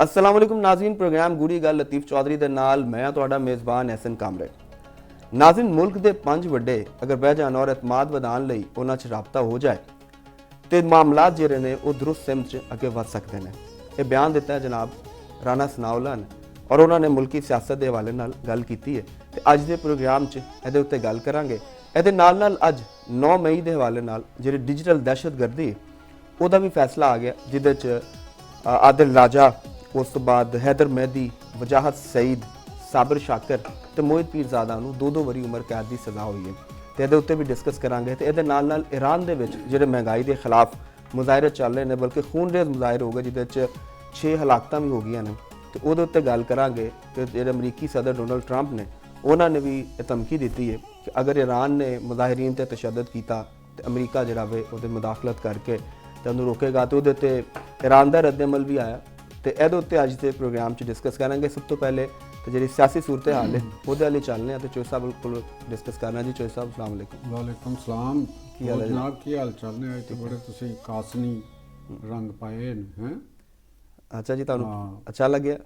अस्सलाम वालेकुम नाज़रीन, प्रोग्राम गूढ़ी गल लतीफ़ चौधरी दे नाल मैं तुहाडा मेज़बान एहसन कामरे। नाज़रीन, मुल्क दे 5 वड्डे अगर बह जान और एतमाद वधाउण लई उन्हां 'च राबता हो जाए तो मामलात जिहड़े ने वो दुरुस्त सिमत 'च अगे वध सकदे ने। ये बयान दिता है जनाब राणा सनाउल्लाह ने और उन्होंने मुल्की सियासत के हवाले नाल गल कीती है ते अज दे प्रोग्राम 'च इहदे उत्ते गल करांगे। इहदे नाल नाल अज 9 मई के हवाले नाल जिहड़ी डिजिटल दहशतगर्दी ਉਹਦਾ भी फैसला आ गया जिहदे च आदिल राजा, उस तो बाद हैदर मेहदी, वजाहत सईद, साबिर शाकर ते मोहित पीरजादा नूं 2-2 वरी उम्र कैद की सज़ा हुई है। तो ये उत्ते भी डिस्कस करांगे। तो ये नाल नाल ईरान दे विच जिहड़े महंगाई के खिलाफ मुजाहरे चल रहे हैं, बल्कि खूनरेज मुजाहरे हो गए जिहदे च 6 हलाकतां भी हो गई ने। तो ਉਹਦੇ ਉੱਤੇ ਗੱਲ ਕਰਾਂਗੇ ਕਿ ਜਿਹੜੇ ਅਮਰੀਕੀ ਸਦਰ ਡੋਨਲਡ ਟਰੰਪ ਨੇ ਉਹਨਾਂ ਨੇ ਵੀ ਇਹ ਧਮਕੀ ਦਿੱਤੀ ਹੈ ਕਿ ਅਗਰ ਈਰਾਨ ਨੇ ਮੁਜ਼ਾਹਿਰੀਨ ਤੇ ਤਸ਼ੱਦਦ ਕੀਤਾ ਤੇ ਅਮਰੀਕਾ ਜਿਹੜਾ ਵੇ ਉਹਦੇ ਮੁਦਾਖਲਤ ਕਰਕੇ ਤੇ ਉਹਨੂੰ ਰੋਕੇਗਾ। ਤੇ ਉਹਦੇ ਉੱਤੇ ਈਰਾਨ ਦਾ ਰੱਦ-ਅਮਲ ਵੀ ਆਇਆ ਤੇ ਇਹਦੇ ਉੱਤੇ ਅੱਜ ਦੇ ਪ੍ਰੋਗਰਾਮ 'ਚ ਡਿਸਕਸ ਕਰਾਂਗੇ। ਸਭ ਤੋਂ ਪਹਿਲੇ ਤੇ ਜਿਹੜੀ ਸਿਆਸੀ ਸੂਰਤ ਹਾਲ ਹੈ ਉਹਦੇ ਵਾਲੇ ਚੱਲਨੇ ਆ ਤੇ ਚੋਈ ਸਾਹਿਬ ਕੋਲ ਡਿਸਕਸ ਕਰਨਾ। ਜੀ ਚੋਈ ਸਾਹਿਬ, अस्सलाम वालेकुम। वालेकुम सलाम। ਕੀ ਹਾਲ ਹੈ जनाब की हाल चाल ने? अज तो बड़े तुसी कासनी रंग पाए हैं। ਅੱਛਾ ਜੀ, ਤੁਹਾਨੂੰ हाँ। ਅੱਛਾ ਲੱਗਿਆ?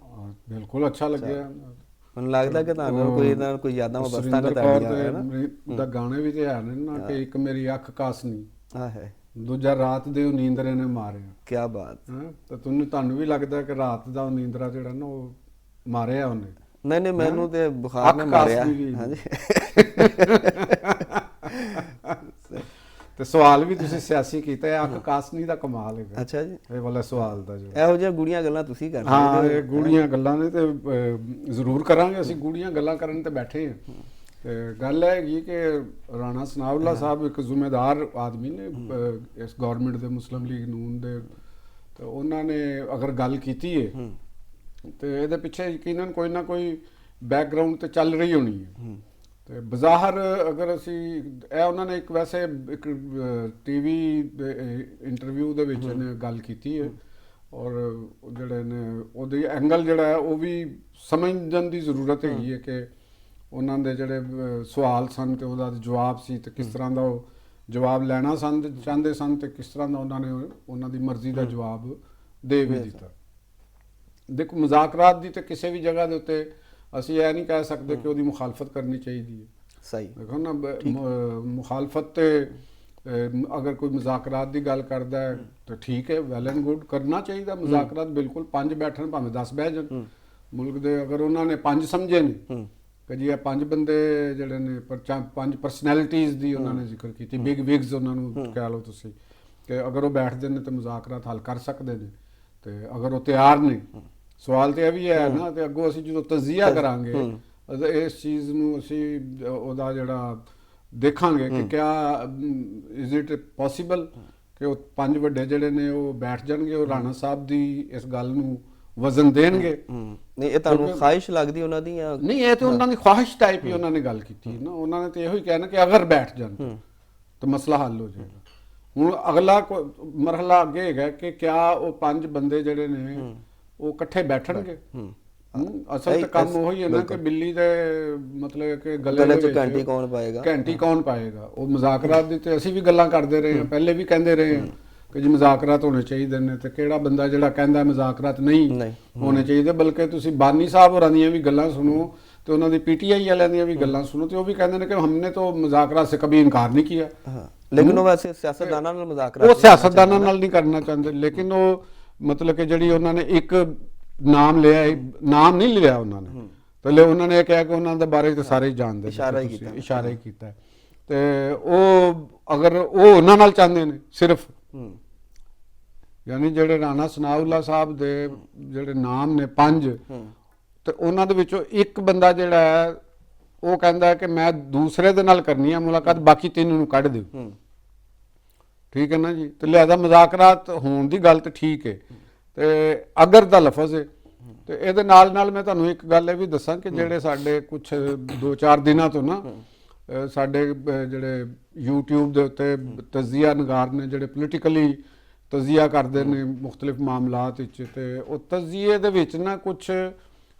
बिल्कुल अच्छा लगे। ਮੈਨੂੰ ਲੱਗਦਾ ਕਿ ਤੁਹਾਨੂੰ ਕੋਈ ਇਹਨਾਂ ਕੋਈ ਯਾਦਾਂ ਵਸਤਾਂ ਨੇ सुरिंदर ਤੁਹਾਡੀਆਂ, कौर ਹੈ ਨਾ? ਦਾ ਗਾਣੇ ਵੀ ਤੇ ਹੈ ਨੇ ਨਾ ਕਿ ਇੱਕ ਮੇਰੀ ਅੱਖ ਕਾਸਨੀ, ਆ ਹੈ, ਦੂਜਾ ਰਾਤ ਦੇ ਉਹ ਨੀਂਦਰੇ ਨੇ ਮਾਰਿਆ। ਕੀ ਬਾਤ। ਹਾਂ, ਤਾਂ ਤੁਹਾਨੂੰ ਵੀ ਲੱਗਦਾ ਕਿ ਰਾਤ ਦਾ ਉਹ ਨੀਂਦਰਾ ਜਿਹੜਾ ਨਾ ਉਹ ਮਾਰਿਆ ਉਹਨੇ? ਨਹੀਂ ਨਹੀਂ, ਮੈਨੂੰ ਤੇ ਬੁਖਾਰ ਨੇ ਮਾਰਿਆ। ਹਾਂਜੀ, ਤੇ ਸਵਾਲ ਵੀ ਤੁਸੀਂ ਸਿਆਸੀ ਕੀਤਾ ਹੈ। ਅੱਖ ਕਾਸਨੀ ਦਾ ਕਮਾਲ ਹੈਗਾ। ਅੱਛਾ ਜੀ, ਇਹ ਵਾਲਾ ਸਵਾਲ ਦਾ ਜਿਹੜਾ ਇਹੋ ਜਿਹੀਆਂ ਗੂੜੀਆਂ ਗੱਲਾਂ ਤੁਸੀਂ ਕਰਦੇ ਹਾਂ, ਇਹ ਗੂੜੀਆਂ ਗੱਲਾਂ ਨੇ ਤੇ ਜ਼ਰੂਰ ਕਰਾਂਗੇ। ਅਸੀਂ ਗੂੜੀਆਂ ਗੱਲਾਂ ਕਰਨ ਤੇ ਬੈਠੇ ਹਾਂ। ਤੇ ਗੱਲ ਇਹ ਹੈਗੀ ਕਿ ਰਾਣਾ ਸਨਾਉल्लाह ਸਾਹਿਬ ਇੱਕ ਜ਼ਿੰਮੇਦਾਰ ਆਦਮੀ ਨੇ ਇਸ ਗਵਰਨਮੈਂਟ ਦੇ, ਮੁਸਲਿਮ ਲੀਗ ਨੂਨ ਦੇ। ਤੇ ਉਹਨਾਂ ਨੇ ਅਗਰ ਗੱਲ ਕੀਤੀ ਹੈ ਤੇ ਇਹਦੇ ਪਿੱਛੇ ਯਕੀਨਨ ਕੋਈ ਨਾ ਕੋਈ ਬੈਕਗ੍ਰਾਉਂਡ ਤੇ ਚੱਲ ਰਹੀ ਹੋਣੀ ਹੈ। ਤੇ ਬਜ਼ਾਹਰ ਅਗਰ ਅਸੀਂ ਇਹ ਉਹਨਾਂ ਨੇ ਇੱਕ ਵੈਸੇ ਇੱਕ ਟੀਵੀ ਇੰਟਰਵਿਊ ਦੇ ਵਿੱਚ ਇਹਨੇ ਗੱਲ ਕੀਤੀ ਹੈ ਔਰ ਜਿਹੜੇ ਨੇ ਉਹਦੇ ਐਂਗਲ ਜਿਹੜਾ ਹੈ ਉਹ ਵੀ ਸਮਝਣ ਦੀ ਜ਼ਰੂਰਤ ਹੈਗੀ ਹੈ ਕਿ ਉਹਨਾਂ ਦੇ ਜਿਹੜੇ ਸਵਾਲ ਸਨ ਤੇ ਉਹਦਾ ਜਵਾਬ ਸੀ ਤੇ ਕਿਸ ਤਰ੍ਹਾਂ ਦਾ ਉਹ ਜਵਾਬ ਲੈਣਾ ਚਾਹੁੰਦੇ ਸਨ ਤੇ ਕਿਸ ਤਰ੍ਹਾਂ ਦਾ ਉਹਨਾਂ ਨੇ ਉਹਨਾਂ ਦੀ ਮਰਜ਼ੀ ਦਾ ਜਵਾਬ ਦੇ ਵੀ ਦਿੱਤਾ। ਦੇਖੋ, ਮੁਜ਼ਾਕਰਾਤ ਦੀ ਤੇ ਕਿਸੇ ਵੀ ਜਗ੍ਹਾ ਦੇ ਉੱਤੇ ਅਸੀਂ ਇਹ ਨਹੀਂ ਕਹਿ ਸਕਦੇ ਕਿ ਉਹਦੀ ਮੁਖਾਲਫਤ ਕਰਨੀ ਚਾਹੀਦੀ ਹੈ। ਸਹੀ ਦੇਖੋ ਨਾ, ਮੁਖਾਲਫਤ ਤੇ ਅਗਰ ਕੋਈ ਮੁਜ਼ਾਕਰਾਤ ਦੀ ਗੱਲ ਕਰਦਾ ਹੈ ਤਾਂ ਠੀਕ ਹੈ, ਵੈਲ ਐਂਡ ਗੁੱਡ, ਕਰਨਾ ਚਾਹੀਦਾ ਮੁਜ਼ਾਕਰਾਤ। ਬਿਲਕੁਲ 5 ਬੈਠਣ ਭਾਵੇਂ 10 ਬਹਿ ਜਾਣ ਮੁਲਕ ਦੇ। ਅਗਰ ਉਹਨਾਂ ਨੇ 5 ਸਮਝੇ ਨੇ ਕਿ ਜੀ ਇਹ 5 ਬੰਦੇ ਜਿਹੜੇ ਨੇ 5 ਪਰਸਨੈਲਿਟੀਜ਼ ਦੀ ਉਹਨਾਂ ਨੇ ਜ਼ਿਕਰ ਕੀਤੀ, ਬਿਗ ਵਿਗਸ ਉਹਨਾਂ ਨੂੰ ਕਹਿ ਲਓ ਤੁਸੀਂ, ਕਿ ਅਗਰ ਉਹ ਬੈਠਦੇ ਨੇ ਤਾਂ ਮੁਜ਼ਾਕਰਾਤ ਹੱਲ ਕਰ ਸਕਦੇ ਨੇ। ਤੇ ਅਗਰ ਉਹ ਤਿਆਰ ਨੇ, ਸਵਾਲ ਤੇ ਇਹ ਵੀ ਹੈ ਨਾ। ਤੇ ਅੱਗੋਂ ਅਸੀਂ ਜਦੋਂ ਤਜ਼ੀਆ ਕਰਾਂਗੇ ਇਸ ਚੀਜ਼ ਨੂੰ, ਅਸੀਂ ਉਹਦਾ ਜਿਹੜਾ ਦੇਖਾਂਗੇ ਕਿ ਕਿਆ ਇਜ਼ ਇਟ ਪੋਸੀਬਲ ਕਿ ਉਹ 5 ਵੱਡੇ ਜਿਹੜੇ ਨੇ ਉਹ ਬੈਠ ਜਾਣਗੇ, ਉਹ ਰਾਣਾ ਸਾਹਿਬ ਦੀ ਇਸ ਗੱਲ ਨੂੰ ਵਜ਼ਨ ਦੇਣਗੇ। ਨਹੀਂ, ਇਹ ਤੁਹਾਨੂੰ ਖਾਹਿਸ਼ ਲੱਗਦੀ ਉਹਨਾਂ ਦੀ ਜਾਂ ਨਹੀਂ? ਇਹ ਤੇ ਉਹਨਾਂ ਦੀ ਖਾਹਿਸ਼ ਟਾਈਪ ਹੀ ਉਹਨਾਂ ਨੇ ਗੱਲ ਕੀਤੀ ਨਾ। ਉਹਨਾਂ ਨੇ ਤੇ ਇਹੋ ਹੀ ਕਹਿਣਾ ਕਿ ਅਗਰ ਬੈਠ ਜਾਣ ਤਾਂ ਮਸਲਾ ਹੱਲ ਹੋ ਜਾਏਗਾ। ਹੁਣ ਅਗਲਾ ਮਰਹਲਾ ਅੱਗੇ ਹੈਗਾ ਕਿ ਕਿਆ ਉਹ 5 ਬੰਦੇ ਜਿਹੜੇ ਨੇ ਉਹ ਇਕੱਠੇ ਬੈਠਣਗੇ। ਅਸਲ ਤਾਂ ਕੰਮ ਉਹੀ ਹੈ ਨਾ ਕਿ ਬਿੱਲੀ ਦੇ ਮਤਲਬ ਕਿ ਗਲੇ ਵਿੱਚ ਘੰਟੀ ਕੌਣ ਪਾਏਗਾ, ਘੰਟੀ ਕੌਣ ਪਾਏਗਾ। ਉਹ ਮੁਜ਼ਾਕਰਾਤ ਦੀ ਤੇ ਅਸੀਂ ਵੀ ਗੱਲਾਂ ਕਰਦੇ ਰਹੇ ਹਾਂ, ਪਹਿਲੇ ਵੀ ਕਹਿੰਦੇ ਰਹੇ ਹਾਂ ਕਿ ਜੀ ਮੁਜ਼ਾਕਰਾਤ ਹੋਣੇ ਚਾਹੀਦੇ ਨੇ। ਤੇ ਕਿਹੜਾ ਬੰਦਾ ਜਿਹੜਾ ਕਹਿੰਦਾ ਮੁਜ਼ਾਕਰਾਤ ਨਹੀਂ ਹੋਣੇ ਚਾਹੀਦੇ? ਬਲਕਿ ਤੁਸੀਂ ਬਾਨੀ ਸਾਹਿਬ ਹੋਰਾਂ ਦੀਆਂ ਵੀ ਗੱਲਾਂ ਸੁਣੋ ਤੇ ਉਹਨਾਂ ਦੀ ਪੀਟੀਆਈ ਵਾਲਿਆਂ ਦੀਆਂ ਵੀ ਗੱਲਾਂ ਸੁਣੋ ਤੇ ਉਹ ਵੀ ਕਹਿੰਦੇ ਨੇ ਕਿ ਹਮਨੇ ਤਾਂ ਮੁਜ਼ਾਕਰਾਤ ਸੇ ਕभी ਇਨਕਾਰ ਨਹੀਂ ਕੀਤਾ। ਲੇਕਿਨ ਉਹ ਵੈਸੇ ਸਿਆਸਤਦਾਨਾਂ ਨਾਲ ਮੁਜ਼ਾਕਰਾਤ, ਉਹ ਸਿਆਸਤਦਾਨਾਂ ਨਾਲ ਨਹੀਂ ਕਰਨਾ ਚਾਹੁੰਦੇ। ਲੇਕਿਨ ਉਹ ਮਤਲਬ ਕਿ ਜਿਹੜੀ ਉਹਨਾਂ ਨੇ ਇੱਕ ਨਾਮ ਲਿਆ, ਨਾਮ ਨਹੀਂ ਲਿਆ ਉਹਨਾਂ ਨੇ, ਪਹਿਲੇ ਉਹਨਾਂ ਨੇ ਇਹ ਕਿਹਾ ਕਿ ਉਹਨਾਂ ਦੇ ਬਾਰੇ ਤਾਂ ਸਾਰੇ ਜਾਣਦੇ, ਇਸ਼ਾਰਾ ਹੀ ਕੀਤਾ। ਤੇ ਉਹ ਅਗਰ ਉਹ ਉਹਨਾਂ ਨਾਲ ਚਾਹੁੰਦੇ ਨੇ ਸਿਰਫ, ਯਾਨੀ ਜਿਹੜੇ ਰਾਣਾ ਸਨਾਉल्लाह ਸਾਹਿਬ ਦੇ ਜਿਹੜੇ ਨਾਮ ਨੇ 5 ਤੇ ਉਹਨਾਂ ਦੇ ਵਿੱਚੋਂ ਇੱਕ ਬੰਦਾ ਜਿਹੜਾ ਹੈ ਉਹ ਕਹਿੰਦਾ ਕਿ ਮੈਂ ਦੂਸਰੇ ਦੇ ਨਾਲ ਕਰਨੀ ਹੈ ਮੁਲਾਕਾਤ, ਬਾਕੀ 3 ਨੂੰ ਕੱਢ ਦਿਓ। ਠੀਕ ਹੈ ਨਾ ਜੀ? ਤੇ ਲਿਹਾਜ਼ਾ ਮੁਜ਼ਾਕਰਾਤ ਹੋਣ ਦੀ ਗੱਲ ਤਾਂ ਠੀਕ ਹੈ। ਤੇ ਅਗਰ ਦਾ ਲਫ਼ਜ਼ ਹੈ ਤੇ ਇਹਦੇ ਨਾਲ ਨਾਲ ਮੈਂ ਤੁਹਾਨੂੰ ਇੱਕ ਗੱਲ ਇਹ ਵੀ ਦੱਸਾਂ ਕਿ ਜਿਹੜੇ ਸਾਡੇ ਕੁਛ 2-4 ਦਿਨਾਂ ਤੋਂ ਨਾ ਸਾਡੇ ਜਿਹੜੇ YouTube ਦੇ ਉੱਤੇ ਤਜ਼ੀਆ ਨਗਾਰ ਨੇ ਜਿਹੜੇ ਪੋਲੀਟੀਕਲੀ ਤਜ਼ੀਆ ਕਰਦੇ ਨੇ ਮੁਖਤਲਿਫ ਮਾਮਲਾਤ ਵਿੱਚ, ਤੇ ਉਹ ਤਜ਼ੀਏ ਦੇ ਵਿੱਚ ਨਾ ਕੁਛ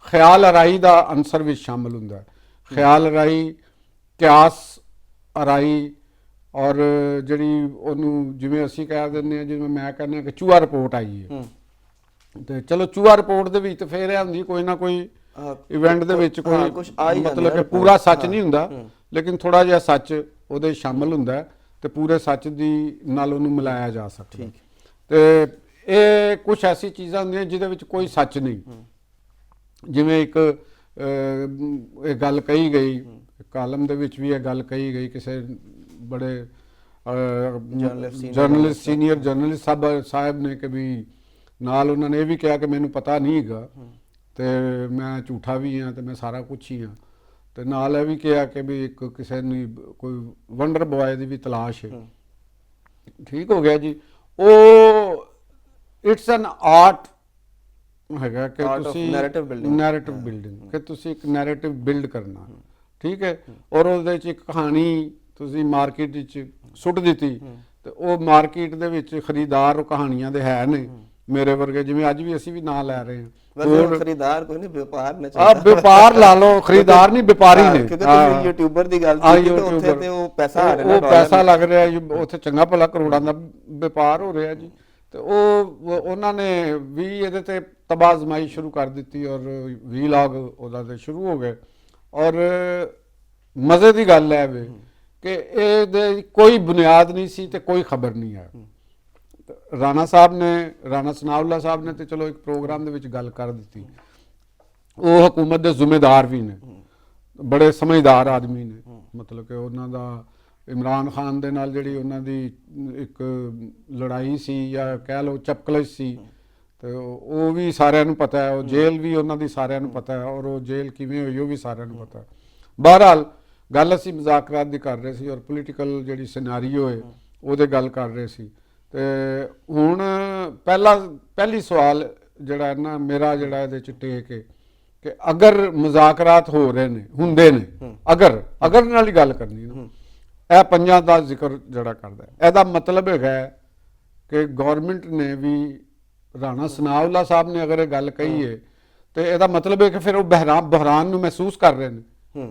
ਖਿਆਲ ਅਰਾਈ ਦਾ ਅੰਸਰ ਵੀ ਸ਼ਾਮਲ ਹੁੰਦਾ ਹੈ। ਖਿਆਲ ਅਰਾਈ, ਕਿਆਸ ਅਰਾਈ ਔਰ ਜਿਹੜੀ ਉਹਨੂੰ ਜਿਵੇਂ ਅਸੀਂ ਕਹਿ ਦਿੰਦੇ ਹਾਂ, ਜਿਵੇਂ ਮੈਂ ਕਹਿੰਦਾ ਕਿ ਚੂਹਾ ਰਿਪੋਰਟ ਆਈ ਹੈ ਤੇ ਚਲੋ ਚੂਹਾ ਰਿਪੋਰਟ ਦੇ ਵਿੱਚ ਤੇ ਫੇਰ ਇਹ ਹੁੰਦੀ ਕੋਈ ਨਾ ਕੋਈ ਇਵੈਂਟ ਦੇ ਵਿੱਚ ਕੋਈ ਕੁਛ ਆ ਹੀ ਮਤਲਬ ਜਾਂਦਾ ਕਿ ਪੂਰਾ ਸੱਚ ਨਹੀਂ ਹੁੰਦਾ, ਲੇਕਿਨ ਥੋੜਾ ਜਿਹਾ ਸੱਚ ਉਹਦੇ ਸ਼ਾਮਲ ਹੁੰਦਾ ਹੈ ਤੇ ਪੂਰੇ ਸੱਚ ਦੀ ਨਾਲ ਉਹਨੂੰ ਮਿਲਾਇਆ ਜਾ ਸਕਦਾ। ਤੇ ਇਹ ਕੁਝ ਐਸੀ ਚੀਜ਼ਾਂ ਹੁੰਦੀਆਂ ਜਿਹਦੇ ਵਿੱਚ ਕੋਈ ਸੱਚ ਨਹੀਂ। ਜਿਵੇਂ ਇੱਕ ਇਹ ਗੱਲ ਕਹੀ ਗਈ ਕਾਲਮ ਦੇ ਵਿੱਚ ਵੀ, ਇਹ ਗੱਲ ਕਹੀ ਗਈ ਕਿਸੇ ਬੜੇ ਜਰਨਲਿਸਟ ਸੀਨੀਅਰ ਜਰਨਲਿਸਟ ਸਾਹਿਬ ਨੇ ਕਿ ਵੀ ਨਾਲ ਉਹਨਾਂ ਨੇ ਇਹ ਵੀ ਕਿਹਾ ਕਿ ਮੈਨੂੰ ਪਤਾ ਨਹੀਂ ਹੈਗਾ ਤੇ ਮੈਂ ਝੂਠਾ ਵੀ ਹਾਂ ਤੇ ਮੈਂ ਸਾਰਾ ਕੁਝ ਹੀ ਹਾਂ, ਤੇ ਨਾਲ ਇਹ ਵੀ ਕਿਹਾ ਕਿ ਵੀ ਇੱਕ ਕਿਸੇ ਨੂੰ ਕੋਈ ਵੰਡਰ ਬॉय ਦੀ ਵੀ ਤਲਾਸ਼ ਹੈ। ਠੀਕ ਹੋ ਗਿਆ ਜੀ। ਉਹ ਇਟਸ ਐਨ ਆਰਟ ਹੈਗਾ ਕਿ ਤੁਸੀਂ ਨੈਰੇਟਿਵ ਬਿਲਡਿੰਗ, ਕਿ ਤੁਸੀਂ ਇੱਕ ਨੈਰੇਟਿਵ ਬਿਲਡ ਕਰਨਾ, ਠੀਕ ਹੈ। ਔਰ ਉਹਦੇ ਵਿੱਚ ਇੱਕ ਕਹਾਣੀ ਤੁਸੀਂ ਮਾਰਕੀਟ ਵਿੱਚ ਸੁੱਟ ਦਿੱਤੀ ਤੇ ਉਹ ਮਾਰਕੀਟ ਦੇ ਵਿੱਚ ਖਰੀਦਾਰ ਉਹ ਕਹਾਣੀਆਂ ਦੇ ਹੈ ਨੇ ਮੇਰੇ ਵਰਗੇ, ਜਿਵੇਂ ਅੱਜ ਵੀ ਅਸੀਂ ਵੀ ਨਾਂ ਲੈ ਰਹੇ ਹਾਂ। ਖਰੀਦਾਰ ਕੋਈ ਨਹੀਂ, ਵਪਾਰ ਨੇ ਵਪਾਰ ਲਾ ਲਓ, ਖਰੀਦਾਰ ਨਹੀਂ ਵਪਾਰੀ ਨੇ। ਕਿਉਂਕਿ ਤੁਸੀਂ ਯੂਟਿਊਬਰ ਦੀ ਗੱਲ ਕੀਤੀ ਤੇ ਉੱਥੇ ਤੇ ਉਹ ਪੈਸਾ ਆ ਰਿਹਾ, ਉਹ ਪੈਸਾ ਲੱਗ ਰਿਹਾ ਜੀ, ਉੱਥੇ ਚੰਗਾ ਭਲਾ ਕਰੋੜਾਂ ਦਾ ਵਪਾਰ ਹੋ ਰਿਹਾ ਜੀ। ਤੇ ਉਹਨਾਂ ਨੇ ਵੀ ਇਹਦੇ ਤੇ ਤਬਾਹ ਅਜ਼ਮਾਈ ਸ਼ੁਰੂ ਕਰ ਦਿੱਤੀ ਔਰ ਵੀਲੌਗ ਉਹਦਾ ਤੇ ਸ਼ੁਰੂ ਹੋ ਗਏ। ਔਰ ਮਜ਼ੇ ਦੀ ਗੱਲ ਹੈ ਵੇ ਕਿ ਇਹਦੇ ਕੋਈ ਬੁਨਿਆਦ ਨਹੀਂ ਸੀ ਤੇ ਕੋਈ ਖਬਰ ਨਹੀਂ ਹੈ। ਰਾਣਾ ਸਨਾਉੱਲਾ ਸਾਹਿਬ ਨੇ ਤੇ ਚਲੋ ਇੱਕ ਪ੍ਰੋਗਰਾਮ ਦੇ ਵਿੱਚ ਗੱਲ ਕਰ ਦਿੱਤੀ। ਉਹ ਹਕੂਮਤ ਦੇ ਜ਼ਿੰਮੇਦਾਰ ਵੀ ਨੇ, ਬੜੇ ਸਮਝਦਾਰ ਆਦਮੀ ਨੇ, ਮਤਲਬ ਕਿ ਉਹਨਾਂ ਦਾ ਇਮਰਾਨ ਖਾਨ ਦੇ ਨਾਲ ਜਿਹੜੀ ਉਹਨਾਂ ਦੀ ਇੱਕ ਲੜਾਈ ਸੀ ਜਾਂ ਕਹਿ ਲਓ ਚਪਕਲਸ਼ ਸੀ, ਤੇ ਉਹ ਵੀ ਸਾਰਿਆਂ ਨੂੰ ਪਤਾ ਹੈ। ਉਹ ਜੇਲ੍ਹ ਵੀ ਉਹਨਾਂ ਦੀ ਸਾਰਿਆਂ ਨੂੰ ਪਤਾ ਹੈ ਔਰ ਉਹ ਜੇਲ੍ਹ ਕਿਵੇਂ ਹੋਈ ਉਹ ਵੀ ਸਾਰਿਆਂ ਨੂੰ ਪਤਾ ਹੈ। ਬਹਰਹਾਲ ਗੱਲ ਅਸੀਂ ਮੁਜ਼ਾਕਰਾਤ ਦੀ ਕਰ ਰਹੇ ਸੀ ਔਰ ਪੋਲੀਟੀਕਲ ਜਿਹੜੀ ਸਿਨੈਰੀਓ ਹੈ ਉਹਦੇ ਗੱਲ ਕਰ ਰਹੇ ਸੀ। ਤੇ ਹੁਣ ਪਹਿਲੀ ਸਵਾਲ ਜਿਹੜਾ ਨਾ ਮੇਰਾ ਜਿਹੜਾ ਇਹਦੇ ਚ ਟੇਕ ਹੈ ਕਿ ਅਗਰ ਮੁਜ਼ਾਕਰਾਤ ਹੋ ਰਹੇ ਨੇ ਹੁੰਦੇ ਨੇ, ਅਗਰ ਨਾਲ ਹੀ ਗੱਲ ਕਰਨੀ ਨਾ, ਇਹ ਪੰਜਾਂ ਦਾ ਜ਼ਿਕਰ ਜਿਹੜਾ ਕਰਦਾ ਇਹਦਾ ਮਤਲਬ ਹੈਗਾ ਕਿ ਗਵਰਨਮੈਂਟ ਨੇ ਵੀ ਰਾਣਾ ਸਨਾਉੱਲਾ ਸਾਹਿਬ ਨੇ ਅਗਰ ਇਹ ਗੱਲ ਕਹੀ ਹੈ ਤੇ ਇਹਦਾ ਮਤਲਬ ਹੈ ਕਿ ਫਿਰ ਉਹ ਬਹਿਰਾਨ ਨੂੰ ਮਹਿਸੂਸ ਕਰ ਰਹੇ ਨੇ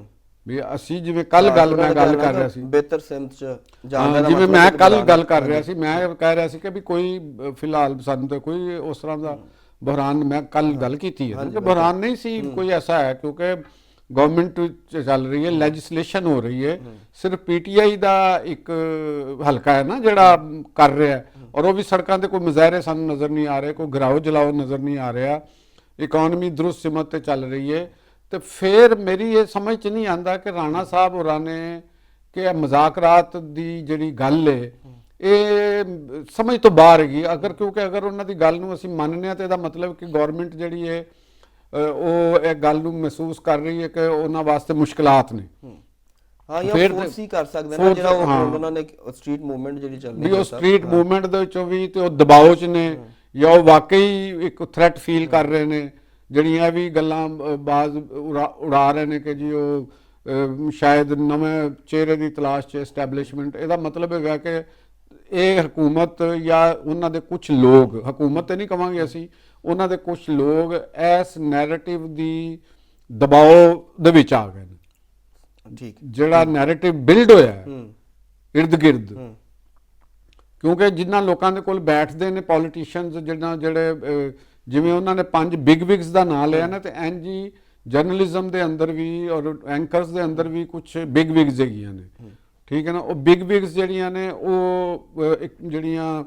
ਵੀ ਅਸੀਂ ਜਿਵੇਂ ਕੱਲ ਮੈਂ ਗੱਲ ਕਰ ਰਿਹਾ ਸੀ ਬਿਹਤਰ ਸਿਮਤ ਚ ਜਾਣ ਦਾ, ਜਿਵੇਂ ਮੈਂ ਕੱਲ ਗੱਲ ਕਰ ਰਿਹਾ ਸੀ, ਮੈਂ ਕਹਿ ਰਿਹਾ ਸੀ ਕਿ ਵੀ ਕੋਈ ਫਿਲਹਾਲ ਸਾਨੂੰ ਤਾਂ ਕੋਈ ਉਸ ਤਰ੍ਹਾਂ ਦਾ ਬਹਿਰਾਨ, ਮੈਂ ਕੱਲ ਗੱਲ ਕੀਤੀ ਹੈ ਕਿ ਬਹਿਰਾਨ ਨਹੀਂ ਸੀ ਕੋਈ ਐਸਾ ਹੈ, ਕਿਉਂਕਿ ਗਵਰਨਮੈਂਟ ਚੱਲ ਰਹੀ ਹੈ, ਲੈਜਿਸਲੇਸ਼ਨ ਹੋ ਰਹੀ ਹੈ। ਸਿਰਫ ਪੀਟੀਆਈ ਦਾ ਇੱਕ ਹਲਕਾ ਹੈ ਨਾ ਜਿਹੜਾ ਕਰ ਰਿਹਾ, ਔਰ ਉਹ ਵੀ ਸੜਕਾਂ ਤੇ ਕੋਈ ਮੁਜ਼ਾਹਰੇ ਸਾਨੂੰ ਨਜ਼ਰ ਨਹੀਂ ਆ ਰਹੇ, ਕੋਈ ਘਰਾਓ ਜਲਾਓ ਨਜ਼ਰ ਨਹੀਂ ਆ ਰਿਹਾ, ਇਕਨੋਮੀ ਦਰੁਸਤ ਸਿਮਤ ਤੇ ਚੱਲ ਰਹੀ ਹੈ। ਤੇ ਫਿਰ ਮੇਰੀ ਇਹ ਸਮਝ 'ਚ ਨਹੀਂ ਆਉਂਦਾ ਕਿ ਰਾਣਾ ਸਾਹਿਬ ਹੋਰਾਂ ਨੇ ਕਿ ਇਹ ਮਜ਼ਾਕਰਾਤ ਦੀ ਜਿਹੜੀ ਗੱਲ ਹੈ ਇਹ ਸਮਝ ਤੋਂ ਬਾਹਰ ਹੈਗੀ। ਕਿਉਂਕਿ ਅਗਰ ਉਹਨਾਂ ਦੀ ਗੱਲ ਨੂੰ ਅਸੀਂ ਮੰਨਦੇ ਹਾਂ ਤਾਂ ਇਹਦਾ ਮਤਲਬ ਕਿ ਗਵਰਨਮੈਂਟ ਜਿਹੜੀ ਹੈ ਉਹ ਇਹ ਗੱਲ ਨੂੰ ਮਹਿਸੂਸ ਕਰ ਰਹੀ ਹੈ ਕਿ ਉਹਨਾਂ ਵਾਸਤੇ ਮੁਸ਼ਕਲਾਤ ਨੇ। ਹਾਂ, ਜਾਂ ਫੋਰਸ ਹੀ ਕਰ ਸਕਦੇ ਨੇ ਜਿਹੜਾ ਉਹਨਾਂ ਨੇ ਸਟਰੀਟ ਮੂਵਮੈਂਟ ਜਿਹੜੀ ਚੱਲ ਰਹੀ ਹੈ, ਉਹ ਸਟਰੀਟ ਮੂਵਮੈਂਟ ਦੇ ਵਿੱਚੋਂ ਵੀ ਤੇ ਉਹ ਦਬਾਅ 'ਚ ਨੇ ਜਾਂ ਉਹ ਵਾਕਈ ਇੱਕ ਥ੍ਰੈਟ ਫੀਲ ਕਰ ਰਹੇ ਨੇ। ਜਿਹੜੀਆਂ ਵੀ ਗੱਲਾਂ ਬਾਜ਼ ਉਡਾ ਰਹੇ ਨੇ ਕਿ ਜੀ ਉਹ ਸ਼ਾਇਦ ਨਵੇਂ ਚਿਹਰੇ ਦੀ ਤਲਾਸ਼ 'ਚ ਐਸਟੈਬਲਿਸ਼ਮੈਂਟ, ਇਹਦਾ ਮਤਲਬ ਹੈਗਾ ਕਿ ਇਹ ਹਕੂਮਤ ਜਾਂ ਉਹਨਾਂ ਦੇ ਕੁਝ ਲੋਕ, ਹਕੂਮਤ ਤੇ ਨਹੀਂ ਕਵਾਂਗੇ ਅਸੀਂ, ਉਹਨਾਂ ਦੇ ਕੁਝ ਲੋਕ ਇਸ ਨੈਰੇਟਿਵ ਦੀ ਦਬਾਅ ਦੇ ਵਿੱਚ ਆ ਗਏ ਨੇ। ਠੀਕ, ਜਿਹੜਾ ਨੈਰੇਟਿਵ ਬਿਲਡ ਹੋਇਆ ਇਰਦ ਗਿਰਦ, ਕਿਉਂਕਿ ਜਿਨ੍ਹਾਂ ਲੋਕਾਂ ਦੇ ਕੋਲ ਬੈਠਦੇ ਨੇ ਪੋਲੀਟੀਸ਼ੀਅਨਸ, ਜਿਹੜੇ ਜਿਵੇਂ ਉਹਨਾਂ ਨੇ 5 ਬਿਗ ਵਿਗਸ ਦਾ ਨਾਂ ਲਿਆ ਨਾ, ਤੇ ਐਨਜੀ ਜਰਨਲਿਜ਼ਮ ਦੇ ਅੰਦਰ ਵੀ ਔਰ ਐਂਕਰਸ ਦੇ ਅੰਦਰ ਵੀ ਕੁਝ ਬਿਗ ਵਿਗਸ ਹੈਗੀਆਂ ਨੇ, ਠੀਕ ਹੈ ਨਾ। ਉਹ ਬਿਗ ਵਿਗਸ ਜਿਹੜੀਆਂ ਨੇ ਉਹ ਇੱਕ ਜਿਹੜੀਆਂ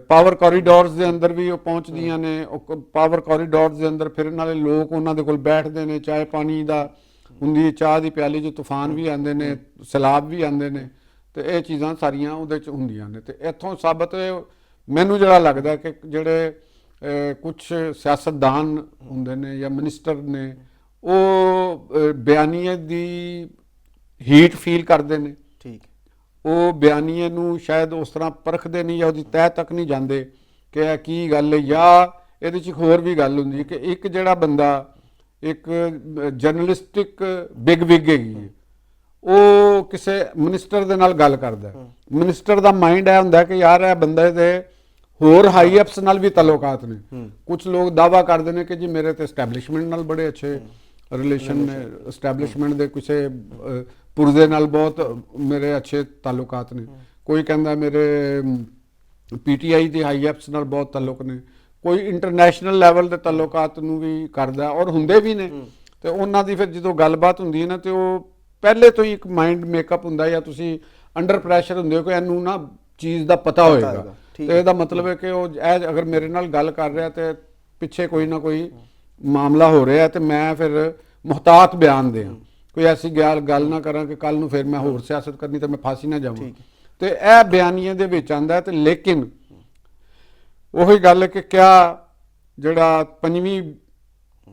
ਪਾਵਰ ਕੋਰੀਡੋਰਸ ਦੇ ਅੰਦਰ ਵੀ ਉਹ ਪਹੁੰਚਦੀਆਂ ਨੇ। ਉਹ ਪਾਵਰ ਕੋਰੀਡੋਰਸ ਦੇ ਅੰਦਰ ਫਿਰਨ ਵਾਲੇ ਲੋਕ ਉਹਨਾਂ ਦੇ ਕੋਲ ਬੈਠਦੇ ਨੇ, ਚਾਹੇ ਪਾਣੀ ਦਾ ਹੁੰਦੀ ਚਾਹ ਦੀ ਪਿਆਲੀ 'ਚ ਤੂਫਾਨ ਵੀ ਆਉਂਦੇ ਨੇ, ਸੈਲਾਬ ਵੀ ਆਉਂਦੇ ਨੇ, ਤੇ ਇਹ ਚੀਜ਼ਾਂ ਸਾਰੀਆਂ ਉਹਦੇ 'ਚ ਹੁੰਦੀਆਂ ਨੇ। ਤੇ ਇੱਥੋਂ ਸਾਬਤ ਮੈਨੂੰ ਜਿਹੜਾ ਲੱਗਦਾ ਕਿ ਜਿਹੜੇ ਕੁਝ ਸਿਆਸਤਦਾਨ ਹੁੰਦੇ ਨੇ ਜਾਂ ਮਿਨਿਸਟਰ ਨੇ ਉਹ ਬਿਆਨੀਏ ਦੀ ਹੀਟ ਫੀਲ ਕਰਦੇ ਨੇ। ਠੀਕ, ਉਹ ਬਿਆਨੀਏ ਨੂੰ ਸ਼ਾਇਦ ਉਸ ਤਰ੍ਹਾਂ ਪਰਖਦੇ ਨਹੀਂ ਜਾਂ ਉਹਦੀ ਤਹਿ ਤੱਕ ਨਹੀਂ ਜਾਂਦੇ ਕਿ ਇਹ ਕੀ ਗੱਲ ਹੈ, ਜਾਂ ਇਹਦੇ 'ਚ ਹੋਰ ਵੀ ਗੱਲ ਹੁੰਦੀ ਹੈ ਕਿ ਇੱਕ ਜਿਹੜਾ ਬੰਦਾ ਇੱਕ ਜਰਨਲਿਸਟਿਕ ਬਿਗ ਵਿਗ ਹੈਗੀ ਹੈ, ਉਹ ਕਿਸੇ ਮਿਨਿਸਟਰ ਦੇ ਨਾਲ ਗੱਲ ਕਰਦਾ, ਮਿਨਿਸਟਰ ਦਾ ਮਾਈਂਡ ਇਹ ਹੁੰਦਾ ਕਿ ਯਾਰ ਇਹ ਬੰਦੇ ਦੇ ਹੋਰ ਹਾਈ ਅਪਸ ਨਾਲ ਵੀ ਤਾਲੁਕਾਤ ਨੇ। ਕੁਝ ਲੋਕ ਦਾਵਾ ਕਰਦੇ ਨੇ ਕਿ ਜੀ ਮੇਰੇ ਤੇ ਐਸਟੈਬਲਿਸ਼ਮੈਂਟ ਨਾਲ ਬੜੇ ਅੱਛੇ ਰਿਲੇਸ਼ਨ ਨੇ, ਐਸਟੈਬਲਿਸ਼ਮੈਂਟ ਦੇ ਕਿਸੇ ਪੁਰਜ਼ੇ ਨਾਲ ਬਹੁਤ ਮੇਰੇ ਅੱਛੇ ਤਾਲੁਕਾਤ ਨੇ। ਕੋਈ ਕਹਿੰਦਾ ਮੇਰੇ ਪੀਟੀਆਈ ਦੇ ਹਾਈ ਅਪਸ ਨਾਲ ਬਹੁਤ ਤਾਲੁਕ ਨੇ, ਕੋਈ ਇੰਟਰਨੈਸ਼ਨਲ ਲੈਵਲ ਦੇ ਤਾਲੁਕਾਤ ਨੂੰ ਵੀ ਕਰਦਾ ਔਰ ਹੁੰਦੇ ਵੀ ਨੇ। ਤੇ ਉਹਨਾਂ ਦੀ ਫਿਰ ਜਦੋਂ ਗੱਲਬਾਤ ਹੁੰਦੀ ਹੈ ਨਾ ਤੇ ਉਹ ਪਹਿਲੇ ਤੋਂ ਹੀ ਇੱਕ ਮਾਈਂਡ ਮੇਕਅਪ ਹੁੰਦਾ ਜਾਂ ਤੁਸੀਂ ਅੰਡਰ ਪ੍ਰੈਸ਼ਰ ਹੁੰਦੇ ਹੋ ਕਿ ਇਹਨੂੰ ਨਾ ਚੀਜ਼ ਦਾ ਪਤਾ ਹੋਏਗਾ। ਤੇ ਇਹਦਾ ਮਤਲਬ ਹੈ ਕਿ ਉਹ ਇਹ ਅਗਰ ਮੇਰੇ ਨਾਲ ਗੱਲ ਕਰ ਰਿਹਾ ਤੇ ਪਿੱਛੇ ਕੋਈ ਨਾ ਕੋਈ ਮਾਮਲਾ ਹੋ ਰਿਹਾ ਤੇ ਮੈਂ ਫਿਰ ਮੁਹਤਾਤ ਬਿਆਨ ਦਿਆਂ, ਕੋਈ ਐਸੀ ਗੱਲ ਨਾ ਕਰਾਂ ਕਿ ਕੱਲ ਨੂੰ ਫਿਰ ਮੈਂ ਹੋਰ ਸਿਆਸਤ ਕਰਨੀ ਤੇ ਮੈਂ ਫਾਂਸੀ ਨਾ ਜਾਵਾਂ। ਤੇ ਇਹ ਬਿਆਨੀਆਂ ਦੇ ਵਿੱਚ ਆਂਦਾ। ਤੇ ਲੇਕਿਨ ਉਹੀ ਗੱਲ ਹੈ ਕਿ ਕਿਆ ਜਿਹੜਾ ਪੰਜਵੀਂ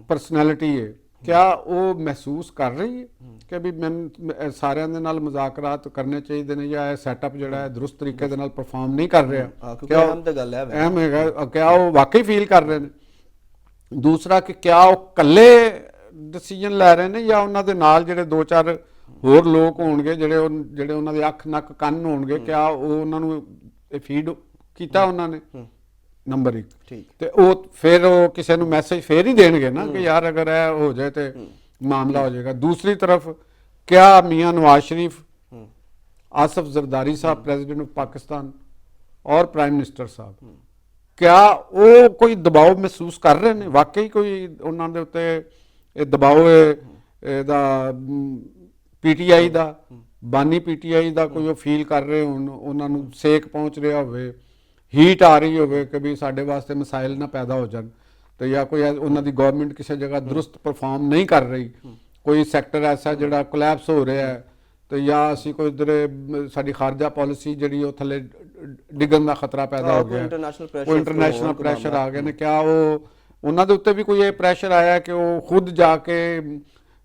ਪਰਸਨੈਲਿਟੀ ਹੈ ਕਿਆ ਉਹ ਮਹਿਸੂਸ ਕਰ ਰਹੀ ਹੈ ਕਿ ਵੀ ਮੈਨੂੰ ਸਾਰਿਆਂ ਦੇ ਨਾਲ ਮੁਜ਼ਾਕਰਾਤ ਕਰਨੇ ਚਾਹੀਦੇ ਨੇ ਜਾਂ ਇਹ ਸੈਟਅਪ ਜਿਹੜਾ ਹੈ ਦਰੁਸਤ ਤਰੀਕੇ ਦੇ ਨਾਲ ਪਰਫਾਰਮ ਨਹੀਂ ਕਰ ਰਿਹਾ। ਕਿਉਂਕਿ ਅਹਿਮ ਤਾਂ ਗੱਲ ਹੈ, ਅਹਿਮ ਹੈਗਾ। ਕਿਆ ਉਹ ਵਾਕਈ ਫੀਲ ਕਰ ਰਹੇ ਨੇ? ਦੂਸਰਾ ਕਿ ਕਿਆ ਉਹ ਇਕੱਲੇ ਡਿਸੀਜਨ ਲੈ ਰਹੇ ਨੇ ਜਾਂ ਉਹਨਾਂ ਦੇ ਨਾਲ ਜਿਹੜੇ 2-4 ਹੋਰ ਲੋਕ ਹੋਣਗੇ ਜਿਹੜੇ ਉਹਨਾਂ ਦੇ ਅੱਖ ਨੱਕ ਕੰਨ ਹੋਣਗੇ, ਕਿਆ ਉਹ ਉਹਨਾਂ ਨੂੰ ਇਹ ਫੀਡ ਕੀਤਾ ਉਹਨਾਂ ਨੇ? ਨੰਬਰ 1। ਠੀਕ। ਤੇ ਉਹ ਫਿਰ ਉਹ ਕਿਸੇ ਨੂੰ ਮੈਸੇਜ ਫੇਰ ਹੀ ਦੇਣਗੇ ਨਾ ਕਿ ਯਾਰ ਅਗਰ ਇਹ ਹੋ ਜਾਏ ਤੇ ਮਾਮਲਾ ਹੋ ਜਾਏਗਾ। ਦੂਸਰੀ ਤਰਫ ਕਿਆ ਮੀਆਂ ਨਵਾਜ਼ ਸ਼ਰੀਫ, ਆਸਫ ਜ਼ਰਦਾਰੀ ਸਾਹਿਬ प्रेसिडेंट ऑफ पाकिस्तान और प्राइम मिनिस्टर साहब क्या ਉਹ ਕੋਈ ਦਬਾਅ ਮਹਿਸੂਸ ਕਰ ਰਹੇ ਨੇ? ਵਾਕਈ ਕੋਈ ਉਹਨਾਂ ਦੇ ਉੱਤੇ ਇਹ ਦਬਾਅ ਇਹਦਾ ਪੀਟੀਆਈ ਦਾ, ਬਾਨੀ ਪੀਟੀਆਈ ਦਾ ਕੋਈ ਉਹ ਫੀਲ ਕਰ ਰਹੇ ਹੋਣ, ਉਹਨਾਂ ਨੂੰ ਸੇਕ ਪਹੁੰਚ ਰਿਹਾ ਹੋਵੇ, ਹੀਟ ਆ ਰਹੀ ਹੋਵੇ ਕਿ ਵੀ ਸਾਡੇ ਵਾਸਤੇ ਮਸਾਇਲ ਨਾ ਪੈਦਾ ਹੋ ਜਾਣ, ਤੇ ਜਾਂ ਕੋਈ ਉਹਨਾਂ ਦੀ ਗਵਰਨਮੈਂਟ ਕਿਸੇ ਜਗ੍ਹਾ ਦਰੁਸਤ ਪਰਫਾਰਮ ਨਹੀਂ ਕਰ ਰਹੀ, ਕੋਈ ਸੈਕਟਰ ਐਸਾ ਜਿਹੜਾ ਕੋਲੈਪਸ ਹੋ ਰਿਹਾ ਹੈ, ਤੇ ਜਾਂ ਅਸੀਂ ਕੋਈ ਇਧਰ ਸਾਡੀ ਖਾਰਜਾ ਪਾਲਿਸੀ ਜਿਹੜੀ ਉਹ ਥੱਲੇ ਡਿੱਗਣ ਦਾ ਖਤਰਾ ਪੈਦਾ ਹੋ ਗਿਆ, ਕੋਈ ਇੰਟਰਨੈਸ਼ਨਲ ਪ੍ਰੈਸ਼ਰ ਆ ਗਏ ਨੇ, ਕਿਆ ਉਹ ਉਹਨਾਂ ਦੇ ਉੱਤੇ ਵੀ ਕੋਈ ਇਹ ਪ੍ਰੈਸ਼ਰ ਆਇਆ ਕਿ ਉਹ ਖੁਦ ਜਾ ਕੇ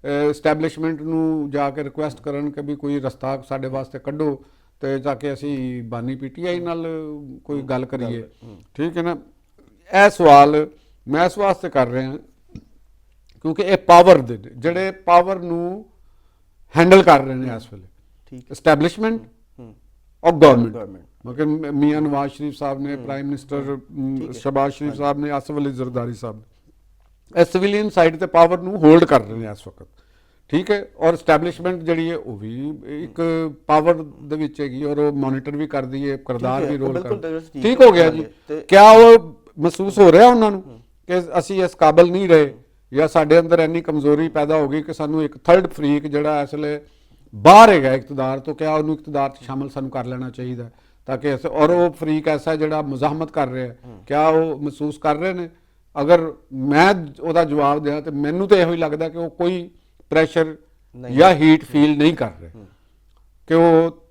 ਐਸਟੈਬਲਿਸ਼ਮੈਂਟ ਨੂੰ ਜਾ ਕੇ ਰਿਕੁਐਸਟ ਕਰਨ ਕਿ ਵੀ ਕੋਈ ਰਸਤਾ ਸਾਡੇ ਵਾਸਤੇ ਕੱਢੋ ਤੇ ਜਾ ਕੇ ਅਸੀਂ ਬਾਨੀ ਪੀਟੀਆਈ ਨਾਲ ਕੋਈ ਗੱਲ ਕਰੀਏ? ਠੀਕ ਹੈ ਨਾ। ਇਹ ਸਵਾਲ ਮੈਂ ਇਸ ਵਾਸਤੇ ਕਰ ਰਿਹਾ ਕਿਉਂਕਿ ਇਹ ਪਾਵਰ ਦੇ ਜਿਹੜੇ ਪਾਵਰ ਨੂੰ ਹੈਂਡਲ ਕਰ ਰਹੇ ਨੇ ਇਸ ਵੇਲੇ, ਠੀਕ, ਐਸਟੈਬਲਿਸ਼ਮੈਂਟ ਔਰ ਗਵਰਨਮੈਂਟ। ਮਗਰ ਮੀਆਂ ਨਵਾਜ਼ ਸ਼ਰੀਫ ਸਾਹਿਬ ਨੇ, ਪ੍ਰਾਈਮ ਮਿਨਿਸਟਰ ਸ਼ਹਬਾਜ਼ ਸ਼ਰੀਫ ਸਾਹਿਬ ਨੇ, ਆਸਫ ਅਲੀ ਜ਼ਰਦਾਰੀ ਸਾਹਿਬ ਨੇ ਸਿਵਿਲੀਅਨ ਸਾਈਡ ਤੇ ਪਾਵਰ ਨੂੰ ਹੋਲਡ ਕਰ ਰਹੇ ਨੇ ਇਸ ਵਕਤ। ਠੀਕ ਹੈ। ਔਰ ਐਸਟੈਬਲਿਸ਼ਮੈਂਟ ਜਿਹੜੀ ਹੈ ਉਹ ਵੀ ਇੱਕ ਪਾਵਰ ਦੇ ਵਿੱਚ ਹੈਗੀ ਔਰ ਉਹ ਮੋਨੀਟਰ ਵੀ ਕਰਦੀ ਹੈ, ਕਿਰਦਾਰ ਵੀ ਰੋਲ ਕਰਦੀ। ਠੀਕ ਹੋ ਗਿਆ ਜੀ। ਕਿਆ ਉਹ ਮਹਿਸੂਸ ਹੋ ਰਿਹਾ ਉਹਨਾਂ ਨੂੰ ਕਿ ਅਸੀਂ ਇਸ ਕਾਬਲ ਨਹੀਂ ਰਹੇ ਜਾਂ ਸਾਡੇ ਅੰਦਰ ਇੰਨੀ ਕਮਜ਼ੋਰੀ ਪੈਦਾ ਹੋ ਗਈ ਕਿ ਸਾਨੂੰ ਇੱਕ ਥਰਡ ਫਰੀਕ ਜਿਹੜਾ ਇਸ ਵੇਲੇ ਬਾਹਰ ਹੈਗਾ ਇਕਤਦਾਰ ਤੋਂ, ਕਿਆ ਉਹਨੂੰ ਇਕਤਦਾਰ 'ਚ ਸ਼ਾਮਲ ਸਾਨੂੰ ਕਰ ਲੈਣਾ ਚਾਹੀਦਾ ਤਾਂ ਕਿ ਔਰ ਉਹ ਫਰੀਕ ਐਸਾ ਜਿਹੜਾ ਮੁਜ਼ਾਹਮਤ ਕਰ ਰਿਹਾ, ਕਿਆ ਉਹ ਮਹਿਸੂਸ ਕਰ ਰਹੇ ਨੇ? ਅਗਰ ਮੈਂ ਉਹਦਾ ਜਵਾਬ ਦਿਆਂ ਤੇ ਮੈਨੂੰ ਤਾਂ ਇਹੋ ਹੀ ਲੱਗਦਾ ਕਿ ਉਹ ਕੋਈ ਪ੍ਰੈਸ਼ਰ ਜਾਂ ਹੀਟ ਫੀਲ ਨਹੀਂ ਕਰ ਰਹੇ ਕਿ ਉਹ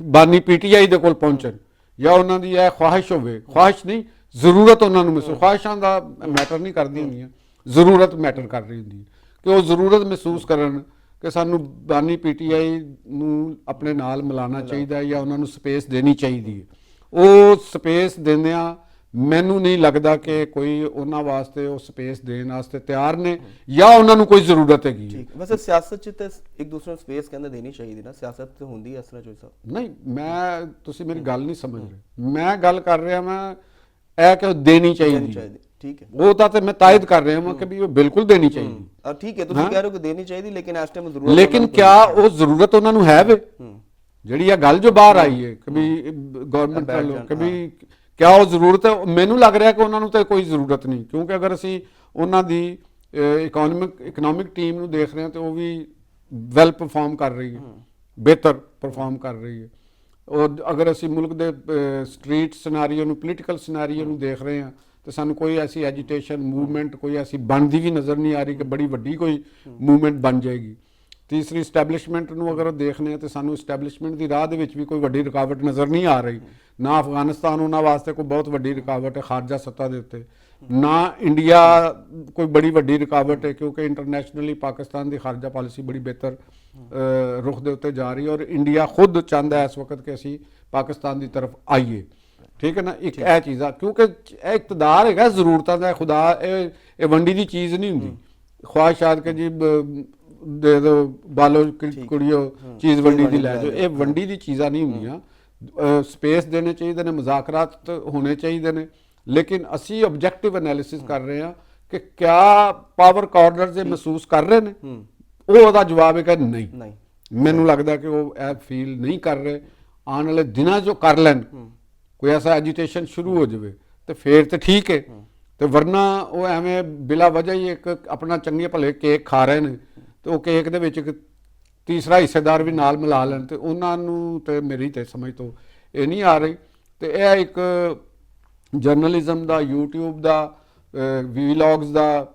ਬਾਨੀ ਪੀਟੀਆਈ ਦੇ ਕੋਲ ਪਹੁੰਚਣ ਜਾਂ ਉਹਨਾਂ ਦੀ ਇਹ ਖੁਆਹਿਸ਼ ਹੋਵੇ, ਖੁਆਹਿਸ਼ ਨਹੀਂ ਜ਼ਰੂਰਤ ਉਹਨਾਂ ਨੂੰ ਮਹਿਸੂਸ, ਖੁਆਹਿਸ਼ਾਂ ਦਾ ਮੈਟਰ ਨਹੀਂ ਕਰਦੀਆਂ ਹੁੰਦੀਆਂ, ਜ਼ਰੂਰਤ ਮੈਟਰ ਕਰ ਰਹੀ ਹੁੰਦੀ ਹੈ ਕਿ ਉਹ ਜ਼ਰੂਰਤ ਮਹਿਸੂਸ ਕਰਨ ਕਿ ਸਾਨੂੰ ਬਾਨੀ ਪੀਟੀਆਈ ਨੂੰ ਆਪਣੇ ਨਾਲ ਮਿਲਾਉਣਾ ਚਾਹੀਦਾ ਜਾਂ ਉਹਨਾਂ ਨੂੰ ਸਪੇਸ ਦੇਣੀ ਚਾਹੀਦੀ ਹੈ। ਉਹ ਸਪੇਸ ਦਿੰਦਿਆਂ ਮੈਨੂੰ ਨਹੀਂ ਲੱਗਦਾ ਕਿ ਕੋਈ ਉਹਨਾਂ ਵਾਸਤੇ ਉਹ ਸਪੇਸ ਦੇਣ ਵਾਸਤੇ ਤਿਆਰ ਨੇ ਜਾਂ ਉਹਨਾਂ ਨੂੰ ਕੋਈ ਜ਼ਰੂਰਤ ਹੈਗੀ। ਠੀਕ। ਵੈਸੇ ਸਿਆਸਤ 'ਚ ਤੇ ਇੱਕ ਦੂਸਰੇ ਨੂੰ ਸਪੇਸ ਕਹਿੰਦੇ ਦੇਣੀ ਚਾਹੀਦੀ ਨਾ, ਸਿਆਸਤ ਤੇ ਹੁੰਦੀ ਹੈ ਇਸ ਤਰ੍ਹਾਂ ਸਾਹਿਬ। ਨਹੀਂ, ਮੈਂ ਤੁਸੀਂ ਮੇਰੀ ਗੱਲ ਨਹੀਂ ਸਮਝ ਰਹੇ। ਮੈਂ ਗੱਲ ਕਰ ਰਿਹਾ ਮੈਂ ਇਹ ਕਿ ਦੇਣੀ ਚਾਹੀਦੀ। ਠੀਕ ਹੈ। ਉਹ ਤਾਂ ਮੈਂ ਤਾਇਦ ਕਰ ਰਿਹਾ ਹਾਂ ਕਿ ਵੀ ਉਹ ਬਿਲਕੁਲ ਦੇਣੀ ਚਾਹੀਦੀ। ਠੀਕ ਹੈ, ਤੁਸੀਂ ਕਹਿ ਰਹੇ ਹੋ ਕਿ ਦੇਣੀ ਚਾਹੀਦੀ ਲੇਕਿਨ ਇਸ ਟਾਈਮ ਜ਼ਰੂਰਤ, ਲੇਕਿਨ ਕਿਆ ਉਹ ਜ਼ਰੂਰਤ ਉਹਨਾਂ ਨੂੰ ਹੈ ਵੇ? ਜਿਹੜੀ ਇਹ ਗੱਲ ਜੋ ਬਾਹਰ ਆਈ ਹੈ ਕਿ ਵੀ ਗਵਰਨਮੈਂਟ ਵੱਲੋਂ ਕਿ ਵੀ ਕਿਆ ਉਹ ਜ਼ਰੂਰਤ ਹੈ? ਮੈਨੂੰ ਲੱਗ ਰਿਹਾ ਕਿ ਉਹਨਾਂ ਨੂੰ ਤਾਂ ਕੋਈ ਜ਼ਰੂਰਤ ਨਹੀਂ, ਕਿਉਂਕਿ ਅਗਰ ਅਸੀਂ ਉਹਨਾਂ ਦੀ ਇਕਨੋਮਿਕ ਟੀਮ ਨੂੰ ਦੇਖ ਰਹੇ ਹਾਂ ਤੇ ਉਹ ਵੀ ਵੈਲ ਪਰਫਾਰਮ ਕਰ ਰਹੀ ਹੈ, ਬਿਹਤਰ ਪਰਫਾਰਮ ਕਰ ਰਹੀ ਹੈ। ਔਰ ਅਗਰ ਅਸੀਂ ਮੁਲਕ ਦੇ ਸਟਰੀਟ ਸਿਨੈਰੀਓ ਨੂੰ, ਪੋਲੀਟੀਕਲ ਸਿਨੈਰੀਓ ਨੂੰ ਦੇਖ ਰਹੇ ਹਾਂ ਤੇ ਸਾਨੂੰ ਕੋਈ ਐਸੀ ਐਜੀਟੇਸ਼ਨ ਮੂਵਮੈਂਟ ਕੋਈ ਐਸੀ ਬਣਦੀ ਵੀ ਨਜ਼ਰ ਨਹੀਂ ਆ ਰਹੀ ਕਿ ਬੜੀ ਵੱਡੀ ਕੋਈ ਮੂਵਮੈਂਟ ਬਣ ਜਾਏਗੀ। ਤੀਸਰੀ ਐਸਟੈਬਲਿਸ਼ਮੈਂਟ ਨੂੰ ਅਗਰ ਦੇਖਦੇ ਹਾਂ ਤੇ ਸਾਨੂੰ ਐਸਟੈਬਲਿਸ਼ਮੈਂਟ ਦੀ ਰਾਹ ਦੇ ਵਿੱਚ ਵੀ ਕੋਈ ਵੱਡੀ ਰੁਕਾਵਟ ਨਜ਼ਰ ਨਹੀਂ ਆ ਰਹੀ। ਨਾ ਅਫਗਾਨਿਸਤਾਨ ਉਹਨਾਂ ਵਾਸਤੇ ਕੋਈ ਬਹੁਤ ਵੱਡੀ ਰੁਕਾਵਟ ਹੈ ਖਾਰਜਾ ਸੱਤਾ ਦੇ ਉੱਤੇ, ਨਾ ਇੰਡੀਆ ਕੋਈ ਬੜੀ ਵੱਡੀ ਰੁਕਾਵਟ ਹੈ ਕਿਉਂਕਿ ਇੰਟਰਨੈਸ਼ਨਲੀ ਪਾਕਿਸਤਾਨ ਦੀ ਖਾਰਜਾ ਪਾਲਿਸੀ ਬੜੀ ਬਿਹਤਰ ਰੁਖ ਦੇ ਉੱਤੇ ਜਾ ਰਹੀ ਹੈ ਔਰ ਇੰਡੀਆ ਖੁਦ ਚਾਹੁੰਦਾ ਇਸ ਵਕਤ ਕਿ ਅਸੀਂ ਪਾਕਿਸਤਾਨ ਦੀ ਤਰਫ ਆਈਏ। ਠੀਕ ਹੈ ਨਾ। ਇੱਕ ਇਹ ਚੀਜ਼ ਆ ਕਿਉਂਕਿ ਇਹ ਇਕਤਦਾਰ ਹੈਗਾ ਜ਼ਰੂਰਤਾਂ ਦਾ ਖੁਦਾ, ਇਹ ਵੰਡੀ ਦੀ ਚੀਜ਼ ਨਹੀਂ ਹੁੰਦੀ। ਖੁਆਹਿਸ਼ਾਤ ਕਿ ਜੀ ਦੇ ਦੋ ਬਾਲੋ ਕੁੜੀਓ ਚੀਜ਼ ਵੰਡੀ ਦੀ ਲੈ ਜਾਓ, ਇਹ ਵੰਡੀ ਦੀ ਚੀਜ਼ਾਂ ਨਹੀਂ ਹੁੰਦੀਆਂ। ਸਪੇਸ ਦੇਣੇ ਚਾਹੀਦੇ ਨੇ, ਮੁਜ਼ਾਕਰਾਤ ਹੋਣੇ ਚਾਹੀਦੇ ਨੇ, ਲੇਕਿਨ ਅਸੀਂ ਆਬਜੈਕਟਿਵ ਐਨਾਲਿਸਿਸ ਕਰ ਰਹੇ ਹਾਂ ਕਿ ਕਿਆ ਪਾਵਰ ਕਾਰਨਰਸ ਇਹ ਮਹਿਸੂਸ ਕਰ ਰਹੇ ਨੇ? ਉਹ ਉਹਦਾ ਜਵਾਬ ਹੈ ਕਿ ਨਹੀਂ। ਮੈਨੂੰ ਲੱਗਦਾ ਕਿ ਉਹ ਇਹ ਫੀਲ ਨਹੀਂ ਕਰ ਰਹੇ। ਆਉਣ ਵਾਲੇ ਦਿਨਾਂ 'ਚ ਕਰ ਲੈਣ, ਕੋਈ ਐਸਾ ਐਜੀਟੇਸ਼ਨ ਸ਼ੁਰੂ ਹੋ ਜਾਵੇ ਤੇ ਫੇਰ ਤੇ ਠੀਕ ਹੈ, ਤੇ ਵਰਨਾ ਉਹ ਐਵੇਂ ਬਿਲਾ ਵਜ੍ਹਾ ਹੀ ਇੱਕ ਆਪਣਾ ਚੰਗੇ ਭਲੇ ਕੇਕ ਖਾ ਰਹੇ ਨੇ ਤੇ ਉਹ ਕੇਕ ਦੇ ਵਿੱਚ ਇੱਕ ਤੀਸਰਾ ਹਿੱਸੇਦਾਰ ਵੀ ਨਾਲ ਮਿਲਾ ਲੈਣ ਤੇ ਉਹਨਾਂ ਨੂੰ ਤੇ ਮੇਰੀ ਤੇ ਸਮਝ ਤੋਂ ਇਹ ਨਹੀਂ ਆ ਰਹੀ। ਤੇ ਇਹ ਇੱਕ ਜਰਨਲਿਜ਼ਮ ਦਾ, YouTube ਦਾ, ਵੀਲੌਗਸ ਦਾ,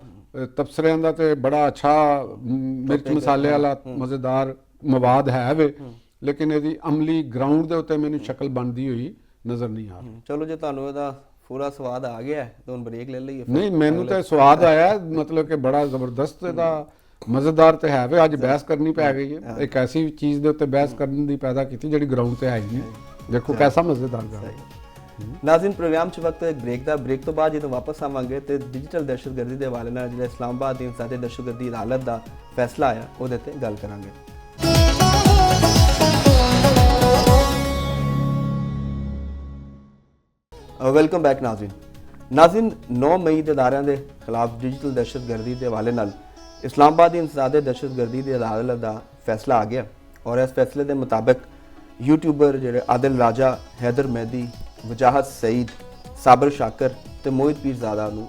ਤਬਸਰਿਆਂ ਦਾ ਤੇ ਬੜਾ ਅੱਛਾ ਮਿਰਚ ਮਸਾਲੇ ਵਾਲਾ ਮਜ਼ੇਦਾਰ ਮਵਾਦ ਹੈ ਵੇ, ਲੇਕਿਨ ਇਹਦੀ ਅਮਲੀ ਗਰਾਊਂਡ ਦੇ ਉੱਤੇ ਮੈਨੂੰ ਸ਼ਕਲ ਬਣਦੀ ਹੋਈ ਨਜ਼ਰ ਨਹੀਂ ਆ ਰਹੀ। ਚਲੋ ਜੇ ਤੁਹਾਨੂੰ ਇਹਦਾ ਪੂਰਾ ਸਵਾਦ ਆ ਗਿਆ ਤਾਂ ਹੁਣ ਬ੍ਰੇਕ ਲੈ ਲਈਏ। ਨਹੀਂ, ਮੈਨੂੰ ਤਾਂ ਸਵਾਦ ਆਇਆ, ਮਤਲਬ ਕਿ ਬੜਾ ਜ਼ਬਰਦਸਤ ਇਹਦਾ ਮਜ਼ੇਦਾਰ ਤੇ ਹੈ ਵੇ। ਅੱਜ ਬਹਿਸ ਕਰਨੀ ਪੈ ਗਈ ਹੈ, ਇੱਕ ਐਸੀ ਚੀਜ਼ ਦੇ ਉੱਤੇ ਬਹਿਸ ਕਰਨ ਦੀ ਪੈਦਾ ਕੀਤੀ ਜਿਹੜੀ ਗਰਾਊਂਡ ਤੇ ਹੈ ਹੀ ਨਹੀਂ। ਦੇਖੋ ਕੈਸਾ ਮਜ਼ੇਦਾਰ ਗੱਲ ਹੈ। ਨਾਜ਼ਰੀਨ, ਪ੍ਰੋਗਰਾਮ 'ਚ ਵਕਤ ਇੱਕ ਬ੍ਰੇਕ ਦਾ। ਬ੍ਰੇਕ ਤੋਂ ਬਾਅਦ ਜਦੋਂ ਵਾਪਸ ਆਵਾਂਗੇ ਤੇ ਡਿਜੀਟਲ ਦਹਿਸ਼ਤਗਰਦੀ ਦੇ ਹਵਾਲੇ ਨਾਲ ਜਿਹੜਾ ਇਸਲਾਮਾਬਾਦ ਦੀ ਇਨਸਾਨੀ ਦਹਿਸ਼ਤਗਰਦੀ ਅਦਾਲਤ ਦਾ ਫੈਸਲਾ ਆਇਆ ਉਹਦੇ ਤੇ ਗੱਲ ਕਰਾਂਗੇ। ਵੈਲਕਮ ਬੈਕ ਨਾਜ਼ਰੀਨ 9 ਮਈ ਦੇ ਅਦਾਰਿਆਂ ਦੇ ਖਿਲਾਫ ਡਿਜੀਟਲ ਦਹਿਸ਼ਤਗਰਦੀ ਦੇ ਹਵਾਲੇ ਨਾਲ ਇਸਲਾਮਾਬਾਦ ਦੀ ਇਨਸਾਨੀ ਦਹਿਸ਼ਤਗਰਦੀ ਦੀ ਅਦਾਲਤ ਦਾ ਫੈਸਲਾ ਆ ਗਿਆ ਔਰ ਇਸ ਫੈਸਲੇ ਦੇ ਮੁਤਾਬਕ ਯੂਟਿਊਬਰ ਜਿਹੜੇ ਆਦਿਲ ਰਾਜਾ, ਹੈਦਰ ਮਹਿਦੀ, ਵਜਾਹਤ ਸਈਦ, ਸਾਬਰ ਸ਼ਾਕਰ ਤੇ ਮੋਹਿਤ ਪੀਰਜ਼ਾਦਾ ਨੂੰ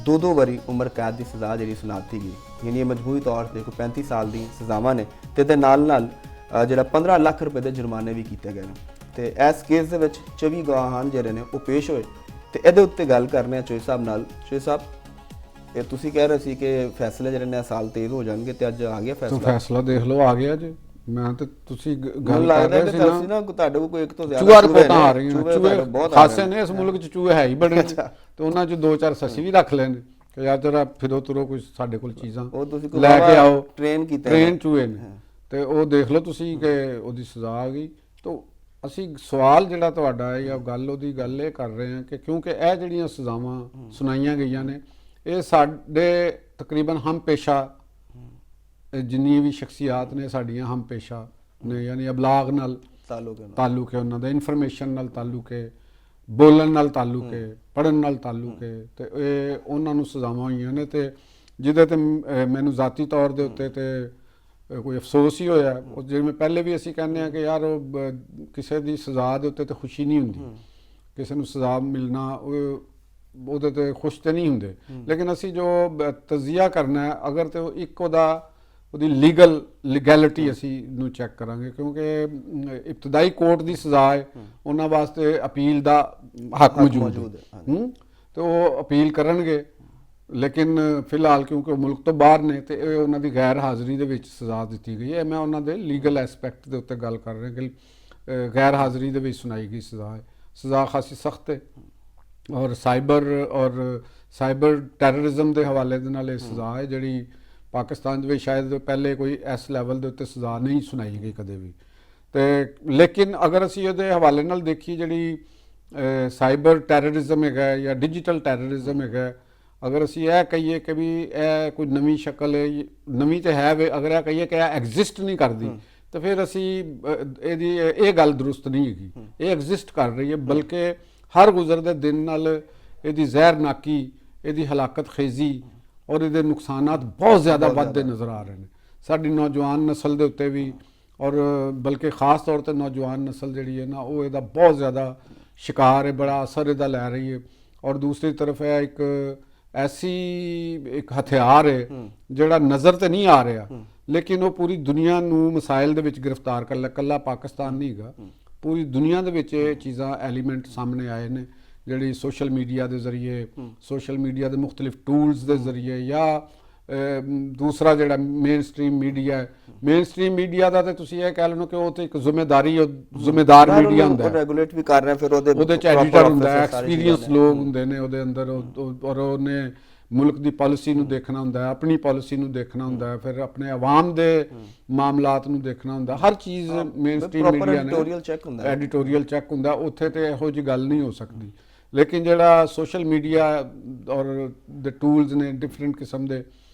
2-2 ਵਾਰੀ ਉਮਰ ਕੈਦ ਦੀ ਸਜ਼ਾ ਜਿਹੜੀ ਸੁਣਾ ਦਿੱਤੀ ਗਈ। ਯਾਨੀ ਇਹ ਮਜਬੂਰੀ ਤੌਰ ਤੇ ਕੋਈ 35 ਸਾਲ ਦੀ ਸਜ਼ਾਵਾਂ ਨੇ ਤੇ ਇਹਦੇ ਨਾਲ ਜਿਹੜਾ 15 ਲੱਖ ਰੁਪਏ ਦੇ ਜੁਰਮਾਨੇ ਵੀ ਕੀਤੇ ਗਏ ਨੇ। ਤੇ ਇਸ ਕੇਸ ਦੇ ਵਿੱਚ 24 ਗਵਾਹਾਨ ਜਿਹੜੇ ਨੇ ਉਹ ਪੇਸ਼ ਹੋਏ ਤੇ ਇਹਦੇ ਉੱਤੇ ਗੱਲ ਕਰਨੇ ਆ ਚੋਈ ਸਾਹਿਬ ਨਾਲ। ਚੋਈ ਸਾਹਿਬ, ਇਹ ਤੁਸੀਂ ਕਹਿ ਰਹੇ ਸੀ ਕਿ ਫੈਸਲੇ ਜਿਹੜੇ ਨੇ ਸਾਲ ਤੇਜ਼ ਹੋ ਜਾਣਗੇ ਤੇ ਅੱਜ ਆ ਗਿਆ ਫੈਸਲਾ। ਫੈਸਲਾ ਦੇਖ ਲਓ, ਆ ਗਿਆ ਜੀ। ਮੈਂ ਤੇ ਤੁਸੀਂ ਗੱਲ ਕਰ ਰਹੇ ਸੀ ਨਾ ਤੁਹਾਡੇ ਕੋਲ ਕੋਈ ਇੱਕ ਤੋਂ ਜ਼ਿਆਦਾ ਚੂਹਾ ਰਿਪੋਰਟਾਂ ਆ ਰਹੀਆਂ, ਚੂਹੇ ਬਹੁਤ ਖਾਸੇ ਨੇ ਇਸ ਮੁਲਕ ਚ, ਚੂਹੇ ਹੈ ਹੀ ਬੜੇ ਤੇ ਉਹਨਾਂ ਚ 2-4 ਸੱਸੀ ਵੀ ਰੱਖ ਲੈਣ ਕਿ ਯਾਰ ਜਰਾ ਫਿਰੋ ਤੁਰੋ ਕੋਈ ਸਾਡੇ ਕੋਲ ਚੀਜ਼ਾਂ ਲੈ ਕੇ ਆਓ। ਟ੍ਰੇਨ ਚੂਹੇ ਨੇ ਤੇ ਉਹ ਦੇਖ ਲਓ ਤੁਸੀਂ ਕਿ ਉਹਦੀ ਸਜ਼ਾ ਆ ਗਈ। ਤਾਂ ਅਸੀਂ ਸਵਾਲ ਜਿਹੜਾ ਤੁਹਾਡਾ ਹੈ ਜਾਂ ਗੱਲ ਉਹਦੀ ਗੱਲ ਇਹ ਕਰ ਰਹੇ ਹਾਂ ਕਿ ਕਿਉਂਕਿ ਇਹ ਜਿਹੜੀਆਂ ਸਜ਼ਾਵਾਂ ਸੁਣਾਈਆਂ ਗਈਆਂ ਨੇ ਇਹ ਸਾਡੇ ਤਕਰੀਬਨ ਹਮ ਪੇਸ਼ਾ ਜਿੰਨੀ ਵੀ ਸ਼ਖਸੀਅਤ ਨੇ ਸਾਡੀਆਂ ਹਮ ਪੇਸ਼ਾ ਨੇ, ਯਾਨੀ ਅਬਲਾਗ ਨਾਲ ਤਾਲੁਕ ਹੈ, ਉਹਨਾਂ ਦਾ ਇਨਫੋਰਮੇਸ਼ਨ ਨਾਲ ਤਾਲੁਕ ਹੈ, ਬੋਲਣ ਨਾਲ ਤਾਲੁਕ ਹੈ, ਪੜ੍ਹਨ ਨਾਲ ਤਾਲੁਕ ਹੈ ਤੇ ਇਹ ਉਹਨਾਂ ਨੂੰ ਸਜ਼ਾਵਾਂ ਹੋਈਆਂ ਨੇ। ਤੇ ਜਿਹਦੇ ਤੇ ਮੈਨੂੰ ਜ਼ਾਤੀ ਤੌਰ ਦੇ ਉੱਤੇ ਤੇ ਕੋਈ ਅਫਸੋਸ ਹੀ ਹੋਇਆ। ਉਹ ਜਿਵੇਂ ਪਹਿਲੇ ਵੀ ਅਸੀਂ ਕਹਿੰਦੇ ਹਾਂ ਕਿ ਯਾਰ ਉਹ ਕਿਸੇ ਦੀ ਸਜ਼ਾ ਦੇ ਉੱਤੇ ਤਾਂ ਖੁਸ਼ੀ ਨਹੀਂ ਹੁੰਦੀ, ਕਿਸੇ ਨੂੰ ਸਜ਼ਾ ਮਿਲਣਾ ਉਹਦੇ ਤੇ ਖੁਸ਼ ਤੇ ਨਹੀਂ ਹੁੰਦੇ, ਲੇਕਿਨ ਅਸੀਂ ਜੋ ਤਜ਼ੀਆ ਕਰਨਾ ਹੈ ਅਗਰ ਤੇ ਇੱਕ ਉਹਦੀ ਲੀਗੈਲਿਟੀ ਅਸੀਂ ਨੂੰ ਚੈੱਕ ਕਰਾਂਗੇ, ਕਿਉਂਕਿ ਇਬਤਦਾਈ ਕੋਰਟ ਦੀ ਸਜ਼ਾ ਹੈ, ਉਹਨਾਂ ਵਾਸਤੇ ਅਪੀਲ ਦਾ ਹੱਕ ਮੌਜੂਦ ਹੈ ਤੇ ਉਹ ਅਪੀਲ ਕਰਨਗੇ। ਲੇਕਿਨ ਫਿਲਹਾਲ ਕਿਉਂਕਿ ਉਹ ਮੁਲਕ ਤੋਂ ਬਾਹਰ ਨੇ ਤੇ ਇਹ ਉਹਨਾਂ ਦੀ ਗੈਰ ਹਾਜ਼ਰੀ ਦੇ ਵਿੱਚ ਸਜ਼ਾ ਦਿੱਤੀ ਗਈ ਹੈ। ਮੈਂ ਉਹਨਾਂ ਦੇ ਲੀਗਲ ਐਸਪੈਕਟ ਦੇ ਉੱਤੇ ਗੱਲ ਕਰ ਰਿਹਾ ਕਿ ਗੈਰ ਹਾਜ਼ਰੀ ਦੇ ਵਿੱਚ ਸੁਣਾਈ ਗਈ ਸਜ਼ਾ ਹੈ। ਸਜ਼ਾ ਖਾਸੀ ਸਖਤ ਹੈ ਔਰ ਸਾਈਬਰ ਟੈਰਰਿਜ਼ਮ ਦੇ ਹਵਾਲੇ ਦੇ ਨਾਲ ਇਹ ਸਜ਼ਾ ਹੈ ਜਿਹੜੀ ਪਾਕਿਸਤਾਨ ਦੇ ਵਿੱਚ ਸ਼ਾਇਦ ਪਹਿਲੇ ਕੋਈ ਇਸ ਲੈਵਲ ਦੇ ਉੱਤੇ ਸਜ਼ਾ ਨਹੀਂ ਸੁਣਾਈ ਗਈ ਕਦੇ ਵੀ। ਤੇ ਲੇਕਿਨ ਅਗਰ ਅਸੀਂ ਇਹਦੇ ਹਵਾਲੇ ਨਾਲ ਦੇਖੀਏ ਜਿਹੜੀ ਸਾਈਬਰ ਟੈਰਰਿਜ਼ਮ ਹੈਗਾ ਜਾਂ ਡਿਜੀਟਲ ਟੈਰਰਿਜ਼ਮ ਹੈਗਾ, ਅਗਰ ਅਸੀਂ ਇਹ ਕਹੀਏ ਕਿ ਵੀ ਇਹ ਕੋਈ ਨਵੀਂ ਸ਼ਕਲ ਹੈ, ਨਵੀਂ ਤੇ ਹੈ ਵੇ, ਅਗਰ ਇਹ ਕਹੀਏ ਕਿ ਇਹ ਐਗਜ਼ਿਸਟ ਨਹੀਂ ਕਰਦੀ ਤਾਂ ਫਿਰ ਅਸੀਂ ਇਹ ਗੱਲ ਦਰੁਸਤ ਨਹੀਂ ਹੈਗੀ। ਇਹ ਐਗਜ਼ਿਸਟ ਕਰ ਰਹੀ ਹੈ, ਬਲਕਿ ਹਰ ਗੁਜ਼ਰਦੇ ਦਿਨ ਨਾਲ ਇਹਦੀ ਜ਼ਹਿਰਨਾਕੀ, ਇਹਦੀ ਹਲਾਕਤ ਖੇਜ਼ੀ ਔਰ ਇਹਦੇ ਨੁਕਸਾਨਾਤ ਬਹੁਤ ਜ਼ਿਆਦਾ ਵੱਧਦੇ ਨਜ਼ਰ ਆ ਰਹੇ ਨੇ ਸਾਡੀ ਨੌਜਵਾਨ ਨਸਲ ਦੇ ਉੱਤੇ ਵੀ, ਔਰ ਬਲਕਿ ਖਾਸ ਤੌਰ ਤੇ ਨੌਜਵਾਨ ਨਸਲ ਜਿਹੜੀ ਹੈ ਨਾ ਉਹ ਇਹਦਾ ਬਹੁਤ ਜ਼ਿਆਦਾ ਸ਼ਿਕਾਰ ਹੈ, ਬੜਾ ਅਸਰ ਇਹਦਾ ਲੈ ਰਹੀ ਹੈ। ਔਰ ਦੂਸਰੀ ਤਰਫ ਇਹ ਇੱਕ ਹਥਿਆਰ ਹੈ ਜਿਹੜਾ ਨਜ਼ਰ ਤੇ ਨਹੀਂ ਆ ਰਿਹਾ ਲੇਕਿਨ ਉਹ ਪੂਰੀ ਦੁਨੀਆ ਨੂੰ ਮਸਾਇਲ ਦੇ ਵਿੱਚ ਗ੍ਰਿਫਤਾਰ ਕਰ ਲਿਆ। ਇਕੱਲਾ ਪਾਕਿਸਤਾਨ ਨਹੀਂ ਹੈਗਾ, ਪੂਰੀ ਦੁਨੀਆ ਦੇ ਵਿੱਚ ਇਹ ਚੀਜ਼ਾਂ ਐਲੀਮੈਂਟ ਸਾਹਮਣੇ ਆਏ ਨੇ ਜਿਹੜੀ ਸੋਸ਼ਲ ਮੀਡੀਆ ਦੇ ਜ਼ਰੀਏ, ਸੋਸ਼ਲ ਮੀਡੀਆ ਦੇ ਮੁਖਤਲਿਫ ਟੂਲਸ ਦੇ ਜ਼ਰੀਏ ਜਾਂ ਦੂਸਰਾ ਜਿਹੜਾ ਮੇਨ ਸਟ੍ਰੀਮ ਮੀਡੀਆ ਹੈ। ਮੇਨ ਸਟ੍ਰੀਮ ਮੀਡੀਆ ਦਾ ਤੇ ਤੁਸੀਂ ਇਹ ਕਹਿ ਲਓ ਕਿ ਉਹ ਤੇ ਇੱਕ ਜ਼ਿੰਮੇਦਾਰ ਮੀਡੀਆ ਹੁੰਦਾ ਹੈ, ਰੈਗੂਲੇਟ ਵੀ ਕਰ ਰਹੇ ਫਿਰ ਉਹਦੇ ਚ ਐਡੀਟਰ ਹੁੰਦਾ ਹੈ, ਐਕਸਪੀਰੀਅੰਸ ਲੋਕ ਹੁੰਦੇ ਨੇ ਉਹਦੇ ਅੰਦਰ, ਔਰ ਉਹਨੇ ਮੁਲਕ ਦੀ ਪਾਲਿਸੀ ਨੂੰ ਦੇਖਣਾ ਹੁੰਦਾ ਹੈ, ਆਪਣੀ ਪਾਲਿਸੀ ਨੂੰ ਦੇਖਣਾ ਹੁੰਦਾ ਹੈ, ਫਿਰ ਆਪਣੇ ਆਵਾਮ ਦੇ ਮਾਮਲਾਤ ਨੂੰ ਦੇਖਣਾ ਹੁੰਦਾ। ਹਰ ਚੀਜ਼ ਮੇਨ ਸਟ੍ਰੀਮ ਮੀਡੀਆ ਨੇ ਐਡੀਟੋਰੀਅਲ ਚੈੱਕ ਹੁੰਦਾ, ਉੱਥੇ ਤੇ ਇਹੋ ਜਿਹੀ ਗੱਲ ਨਹੀਂ ਹੋ ਸਕਦੀ। ਲੇਕਿਨ ਜਿਹੜਾ ਸੋਸ਼ਲ ਮੀਡੀਆ ਔਰ ਦੇ ਟੂਲਸ ਨੇ ਡਿਫਰੈਂਟ ਕਿਸਮ ਦੇ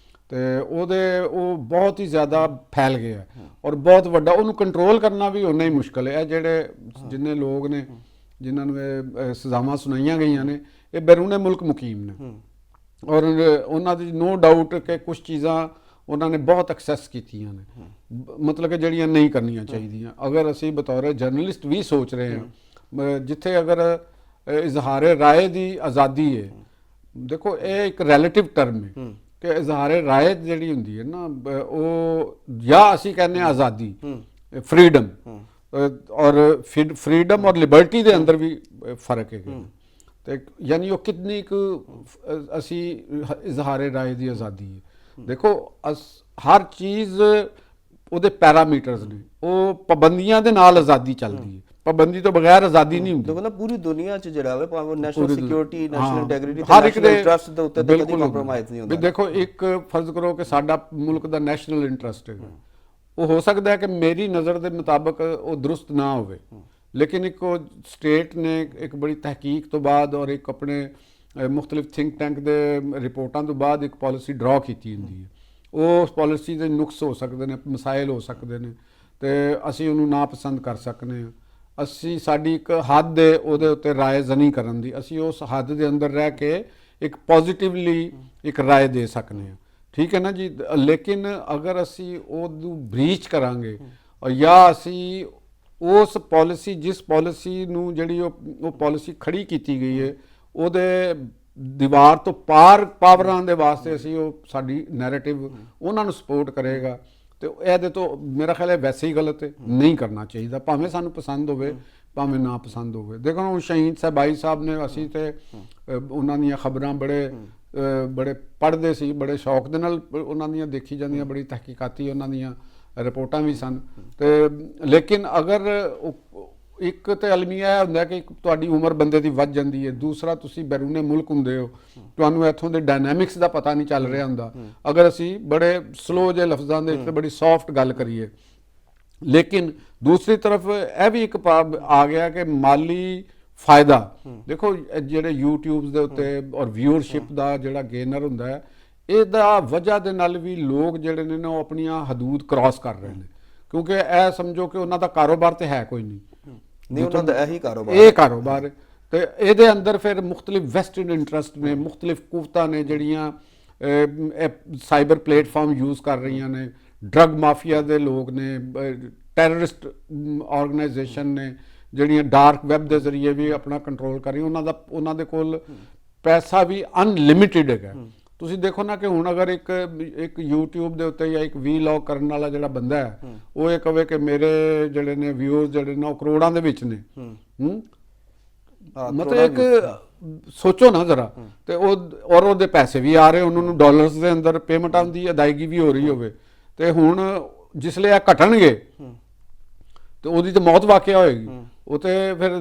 ਤੇ ਉਹ ਬਹੁਤ ਹੀ ਜ਼ਿਆਦਾ ਫੈਲ ਗਿਆ ਔਰ ਬਹੁਤ ਵੱਡਾ, ਉਹਨੂੰ ਕੰਟਰੋਲ ਕਰਨਾ ਵੀ ਉਨਾ ਹੀ ਮੁਸ਼ਕਲ ਹੈ। ਇਹ ਜਿਹੜੇ ਜਿੰਨੇ ਲੋਕ ਨੇ ਜਿਨ੍ਹਾਂ ਨੂੰ ਇਹ ਸਜ਼ਾਵਾਂ ਸੁਣਾਈਆਂ ਗਈਆਂ ਨੇ ਇਹ ਬੈਰੂਨੇ ਮੁਲਕ ਮੁਕੀਮ ਨੇ ਔਰ ਉਹਨਾਂ ਦੀ ਨੋ ਡਾਊਟ ਕਿ ਕੁਝ ਚੀਜ਼ਾਂ ਉਹਨਾਂ ਨੇ ਬਹੁਤ ਐਕਸੈਸ ਕੀਤੀਆਂ ਨੇ, ਮਤਲਬ ਕਿ ਜਿਹੜੀਆਂ ਨਹੀਂ ਕਰਨੀਆਂ ਚਾਹੀਦੀਆਂ। ਅਗਰ ਅਸੀਂ ਬਤੌਰ ਜਰਨਲਿਸਟ ਵੀ ਸੋਚ ਰਹੇ ਹਾਂ ਜਿੱਥੇ ਅਗਰ ਇਜ਼ਹਾਰ ਰਾਏ ਦੀ ਆਜ਼ਾਦੀ ਹੈ ਦੇਖੋ ਇਹ ਇੱਕ ਰਿਲੇਟਿਵ ਟਰਮ ਹੈ ਕਿ ਇਜ਼ਹਾਰੇ ਰਾਏ ਜਿਹੜੀ ਹੁੰਦੀ ਹੈ ਨਾ ਉਹ ਜਾਂ ਅਸੀਂ ਕਹਿੰਦੇ ਹਾਂ ਆਜ਼ਾਦੀ, ਫਰੀडम, ਔਰ ਫਰੀडम ਔਰ ਲਿਬਰਟੀ ਦੇ ਅੰਦਰ ਵੀ ਫਰਕ ਹੈ ਤੇ ਯਾਨੀ ਉਹ ਕਿੰਨੀ ਕੁ ਅਸੀਂ ਇਜ਼ਹਾਰੇ ਰਾਏ ਦੀ ਆਜ਼ਾਦੀ ਹੈ। ਦੇਖੋ ਹਰ ਚੀਜ਼ ਉਹਦੇ ਪੈਰਾਮੀਟਰਸ ਨੇ, ਉਹ ਪਾਬੰਦੀਆਂ ਦੇ ਨਾਲ ਆਜ਼ਾਦੀ ਚੱਲਦੀ ਹੈ, ਪਾਬੰਦੀ ਤੋਂ ਬਗੈਰ ਆਜ਼ਾਦੀ ਨਹੀਂ ਹੁੰਦੀ। ਦੇਖੋ ਨਾ ਪੂਰੀ ਦੁਨੀਆ 'ਚ ਜਿਹੜਾ ਵੇ ਭਾਵੇਂ ਨੈਸ਼ਨਲ ਸਿਕਿਉਰਿਟੀ, ਨੈਸ਼ਨਲ ਇੰਟੈਗ੍ਰਿਟੀ ਤੇ ਹਰ ਇੱਕ ਦੇ ਇੰਟਰਸਟ ਦੇ ਉੱਤੇ ਤਾਂ ਕਦੀ ਕੰਪਰੋਮਾਈਜ਼ ਨਹੀਂ ਹੁੰਦਾ। ਦੇਖੋ ਇੱਕ ਫਰਜ਼ ਕਰੋ ਕਿ ਸਾਡਾ ਮੁਲਕ ਦਾ ਨੈਸ਼ਨਲ ਇੰਟਰਸਟ ਹੈ, ਉਹ ਹੋ ਸਕਦਾ ਹੈ ਕਿ ਮੇਰੀ ਨਜ਼ਰ ਦੇ ਮੁਤਾਬਕ ਉਹ ਦਰੁਸਤ ਨਾ ਹੋਵੇ, ਲੇਕਿਨ ਇੱਕ ਉਹ ਸਟੇਟ ਨੇ ਇੱਕ ਬੜੀ ਤਹਿਕੀਕ ਤੋਂ ਬਾਅਦ ਔਰ ਇੱਕ ਆਪਣੇ ਮੁਖਤਲਿਫ ਥਿੰਕ ਟੈਂਕ ਦੇ ਰਿਪੋਰਟਾਂ ਤੋਂ ਬਾਅਦ ਇੱਕ ਪਾਲਿਸੀ ਡਰਾ ਕੀਤੀ ਹੁੰਦੀ ਹੈ। ਉਸ ਪਾਲਿਸੀ ਦੇ ਨੁਕਸ ਹੋ ਸਕਦੇ ਨੇ, ਮਸਾਇਲ ਹੋ ਸਕਦੇ ਨੇ ਤੇ ਅਸੀਂ ਉਹਨੂੰ ਨਾ ਪਸੰਦ ਕਰ ਸਕਦੇ ਹਾਂ। ਅਸੀਂ ਸਾਡੀ ਇੱਕ ਹੱਦ ਹੈ ਉਹਦੇ ਉੱਤੇ ਰਾਏ ਜ਼ਨੀ ਕਰਨ ਦੀ, ਅਸੀਂ ਉਸ ਹੱਦ ਦੇ ਅੰਦਰ ਰਹਿ ਕੇ ਇੱਕ ਪੋਜ਼ਿਟਿਵਲੀ ਇੱਕ ਰਾਏ ਦੇ ਸਕਦੇ ਹਾਂ, ਠੀਕ ਹੈ ਨਾ ਜੀ। ਲੇਕਿਨ ਅਗਰ ਅਸੀਂ ਉਹਨੂੰ ਬ੍ਰੀਚ ਕਰਾਂਗੇ ਜਾਂ ਅਸੀਂ ਉਸ ਪਾਲਿਸੀ, ਜਿਸ ਪਾਲਿਸੀ ਨੂੰ ਜਿਹੜੀ ਉਹ ਪਾਲਿਸੀ ਖੜੀ ਕੀਤੀ ਗਈ ਹੈ ਉਹਦੇ ਦੀਵਾਰ ਤੋਂ ਪਾਰ ਪਾਵਰਾਂ ਦੇ ਵਾਸਤੇ ਅਸੀਂ ਉਹ ਸਾਡੀ ਨੈਰੇਟਿਵ ਉਹਨਾਂ ਨੂੰ ਸਪੋਰਟ ਕਰੇਗਾ ਤੇ ਇਹਦੇ ਤੋਂ ਮੇਰਾ ਖਿਆਲ ਹੈ ਵੈਸੇ ਹੀ ਗਲਤ ਹੈ, ਨਹੀਂ ਕਰਨਾ ਚਾਹੀਦਾ, ਭਾਵੇਂ ਸਾਨੂੰ ਪਸੰਦ ਹੋਵੇ ਭਾਵੇਂ ਨਾ ਪਸੰਦ ਹੋਵੇ। ਦੇਖੋ ਹੁਣ ਸ਼ਹੀਦ ਸਾਹਿਬਾਈ ਸਾਹਿਬ ਨੇ, ਅਸੀਂ ਤੇ ਉਹਨਾਂ ਦੀਆਂ ਖਬਰਾਂ ਬੜੇ ਪੜ੍ਹਦੇ ਸੀ, ਬੜੇ ਸ਼ੌਕ ਦੇ ਨਾਲ ਉਹਨਾਂ ਦੀਆਂ ਦੇਖੀ ਜਾਂਦੀਆਂ, ਬੜੀ ਤਹਿਕੀਕਾਤੀ ਉਹਨਾਂ ਦੀਆਂ ਰਿਪੋਰਟਾਂ ਵੀ ਸਨ ਤੇ ਲੇਕਿਨ ਅਗਰ ਇੱਕ ਤੇ ਅਲਮੀਆ ਇਹ ਹੁੰਦਾ ਕਿ ਤੁਹਾਡੀ ਉਮਰ ਬੰਦੇ ਦੀ ਵੱਧ ਜਾਂਦੀ ਹੈ, ਦੂਸਰਾ ਤੁਸੀਂ ਬੈਰੂਨੇ ਮੁਲਕ ਹੁੰਦੇ ਹੋ, ਤੁਹਾਨੂੰ ਇੱਥੋਂ ਦੇ ਡਾਇਨਾਮਿਕਸ ਦਾ ਪਤਾ ਨਹੀਂ ਚੱਲ ਰਿਹਾ ਹੁੰਦਾ। ਅਗਰ ਅਸੀਂ ਬੜੇ ਸਲੋ ਜਿਹੇ ਲਫ਼ਜ਼ਾਂ ਦੇ ਵਿੱਚ ਬੜੀ ਸੌਫਟ ਗੱਲ ਕਰੀਏ, ਲੇਕਿਨ ਦੂਸਰੀ ਤਰਫ ਇਹ ਵੀ ਇੱਕ ਆ ਗਿਆ ਕਿ ਮਾਲੀ ਫਾਇਦਾ, ਦੇਖੋ ਜਿਹੜੇ YouTube ਦੇ ਉੱਤੇ ਔਰ ਵਿਊਅਰਸ਼ਿਪ ਦਾ ਜਿਹੜਾ ਗੇਨਰ ਹੁੰਦਾ ਹੈ, ਇਹਦਾ ਵਜ੍ਹਾ ਦੇ ਨਾਲ ਵੀ ਲੋਕ ਜਿਹੜੇ ਨੇ ਉਹ ਆਪਣੀਆਂ ਹਦੂਦ ਕ੍ਰਾਸ ਕਰ ਰਹੇ ਨੇ, ਕਿਉਂਕਿ ਇਹ ਸਮਝੋ ਕਿ ਉਹਨਾਂ ਦਾ ਕਾਰੋਬਾਰ ਤੇ ਹੈ ਕੋਈ ਨਹੀਂ, ਉਹਨਾਂ ਦਾ ਇਹੀ ਕਾਰੋਬਾਰ, ਇਹ ਕਾਰੋਬਾਰ ਤੇ ਇਹਦੇ ਅੰਦਰ ਫਿਰ ਮੁਖਤਲਿਫ ਵੈਸਟਡ ਇੰਟਰਸਟ ਨੇ, ਮੁਖਤਲਿਫ ਕੁਵਤਾਂ ਨੇ ਜਿਹੜੀਆਂ ਸਾਈਬਰ ਪਲੇਟਫਾਰਮ ਯੂਜ਼ ਕਰ ਰਹੀਆਂ ਨੇ, ਡਰਗ ਮਾਫੀਆ ਦੇ ਲੋਕ ਨੇ, ਟੈਰਰਿਸਟ ਆਰਗੇਨਾਈਜੇਸ਼ਨ ਨੇ ਜਿਹੜੀਆਂ ਡਾਰਕ ਵੈਬ ਦੇ ਜ਼ਰੀਏ ਵੀ ਆਪਣਾ ਕੰਟਰੋਲ ਕਰ ਰਹੀਆਂ, ਉਹਨਾਂ ਦੇ ਕੋਲ ਪੈਸਾ ਵੀ ਅਨਲਿਮਿਟਿਡ ਹੈਗਾ। ਤੁਸੀਂ ਦੇਖੋ ਨਾ ਕਿ ਹੁਣ ਅਗਰ ਇੱਕ YouTube ਦੇ ਉੱਤੇ ਜਾਂ ਇੱਕ ਵੀਲੌਗ ਕਰਨ ਵਾਲਾ ਜਿਹੜਾ ਬੰਦਾ ਹੈ, ਉਹ ਇਹ ਕਹੇ ਕਿ ਮੇਰੇ ਜਿਹੜੇ ਨੇ ਵਿਊਅਰਸ ਜਿਹੜੇ ਨੇ ਉਹ ਕਰੋੜਾਂ ਦੇ ਵਿੱਚ ਨੇ, ਮਤਲਬ ਇੱਕ ਸੋਚੋ ਨਾ ਜ਼ਰਾ, ਤੇ ਔਰ ਉਹਦੇ ਪੈਸੇ ਵੀ ਆ ਰਹੇ, ਉਹਨਾਂ ਨੂੰ ਡਾਲਰਸ ਦੇ ਅੰਦਰ ਪੇਮੈਂਟਾਂ ਦੀ ਅਦਾਇਗੀ ਵੀ ਹੋ ਰਹੀ ਹੋਵੇ, ਤੇ ਹੁਣ ਜਿਸਲੇ ਇਹ ਘਟਣਗੇ ਤੇ ਉਹਦੀ ਤਾਂ ਮੌਤ ਵਾਕਿਆ ਹੋਏਗੀ। ਉਹ ਤੇ ਫਿਰ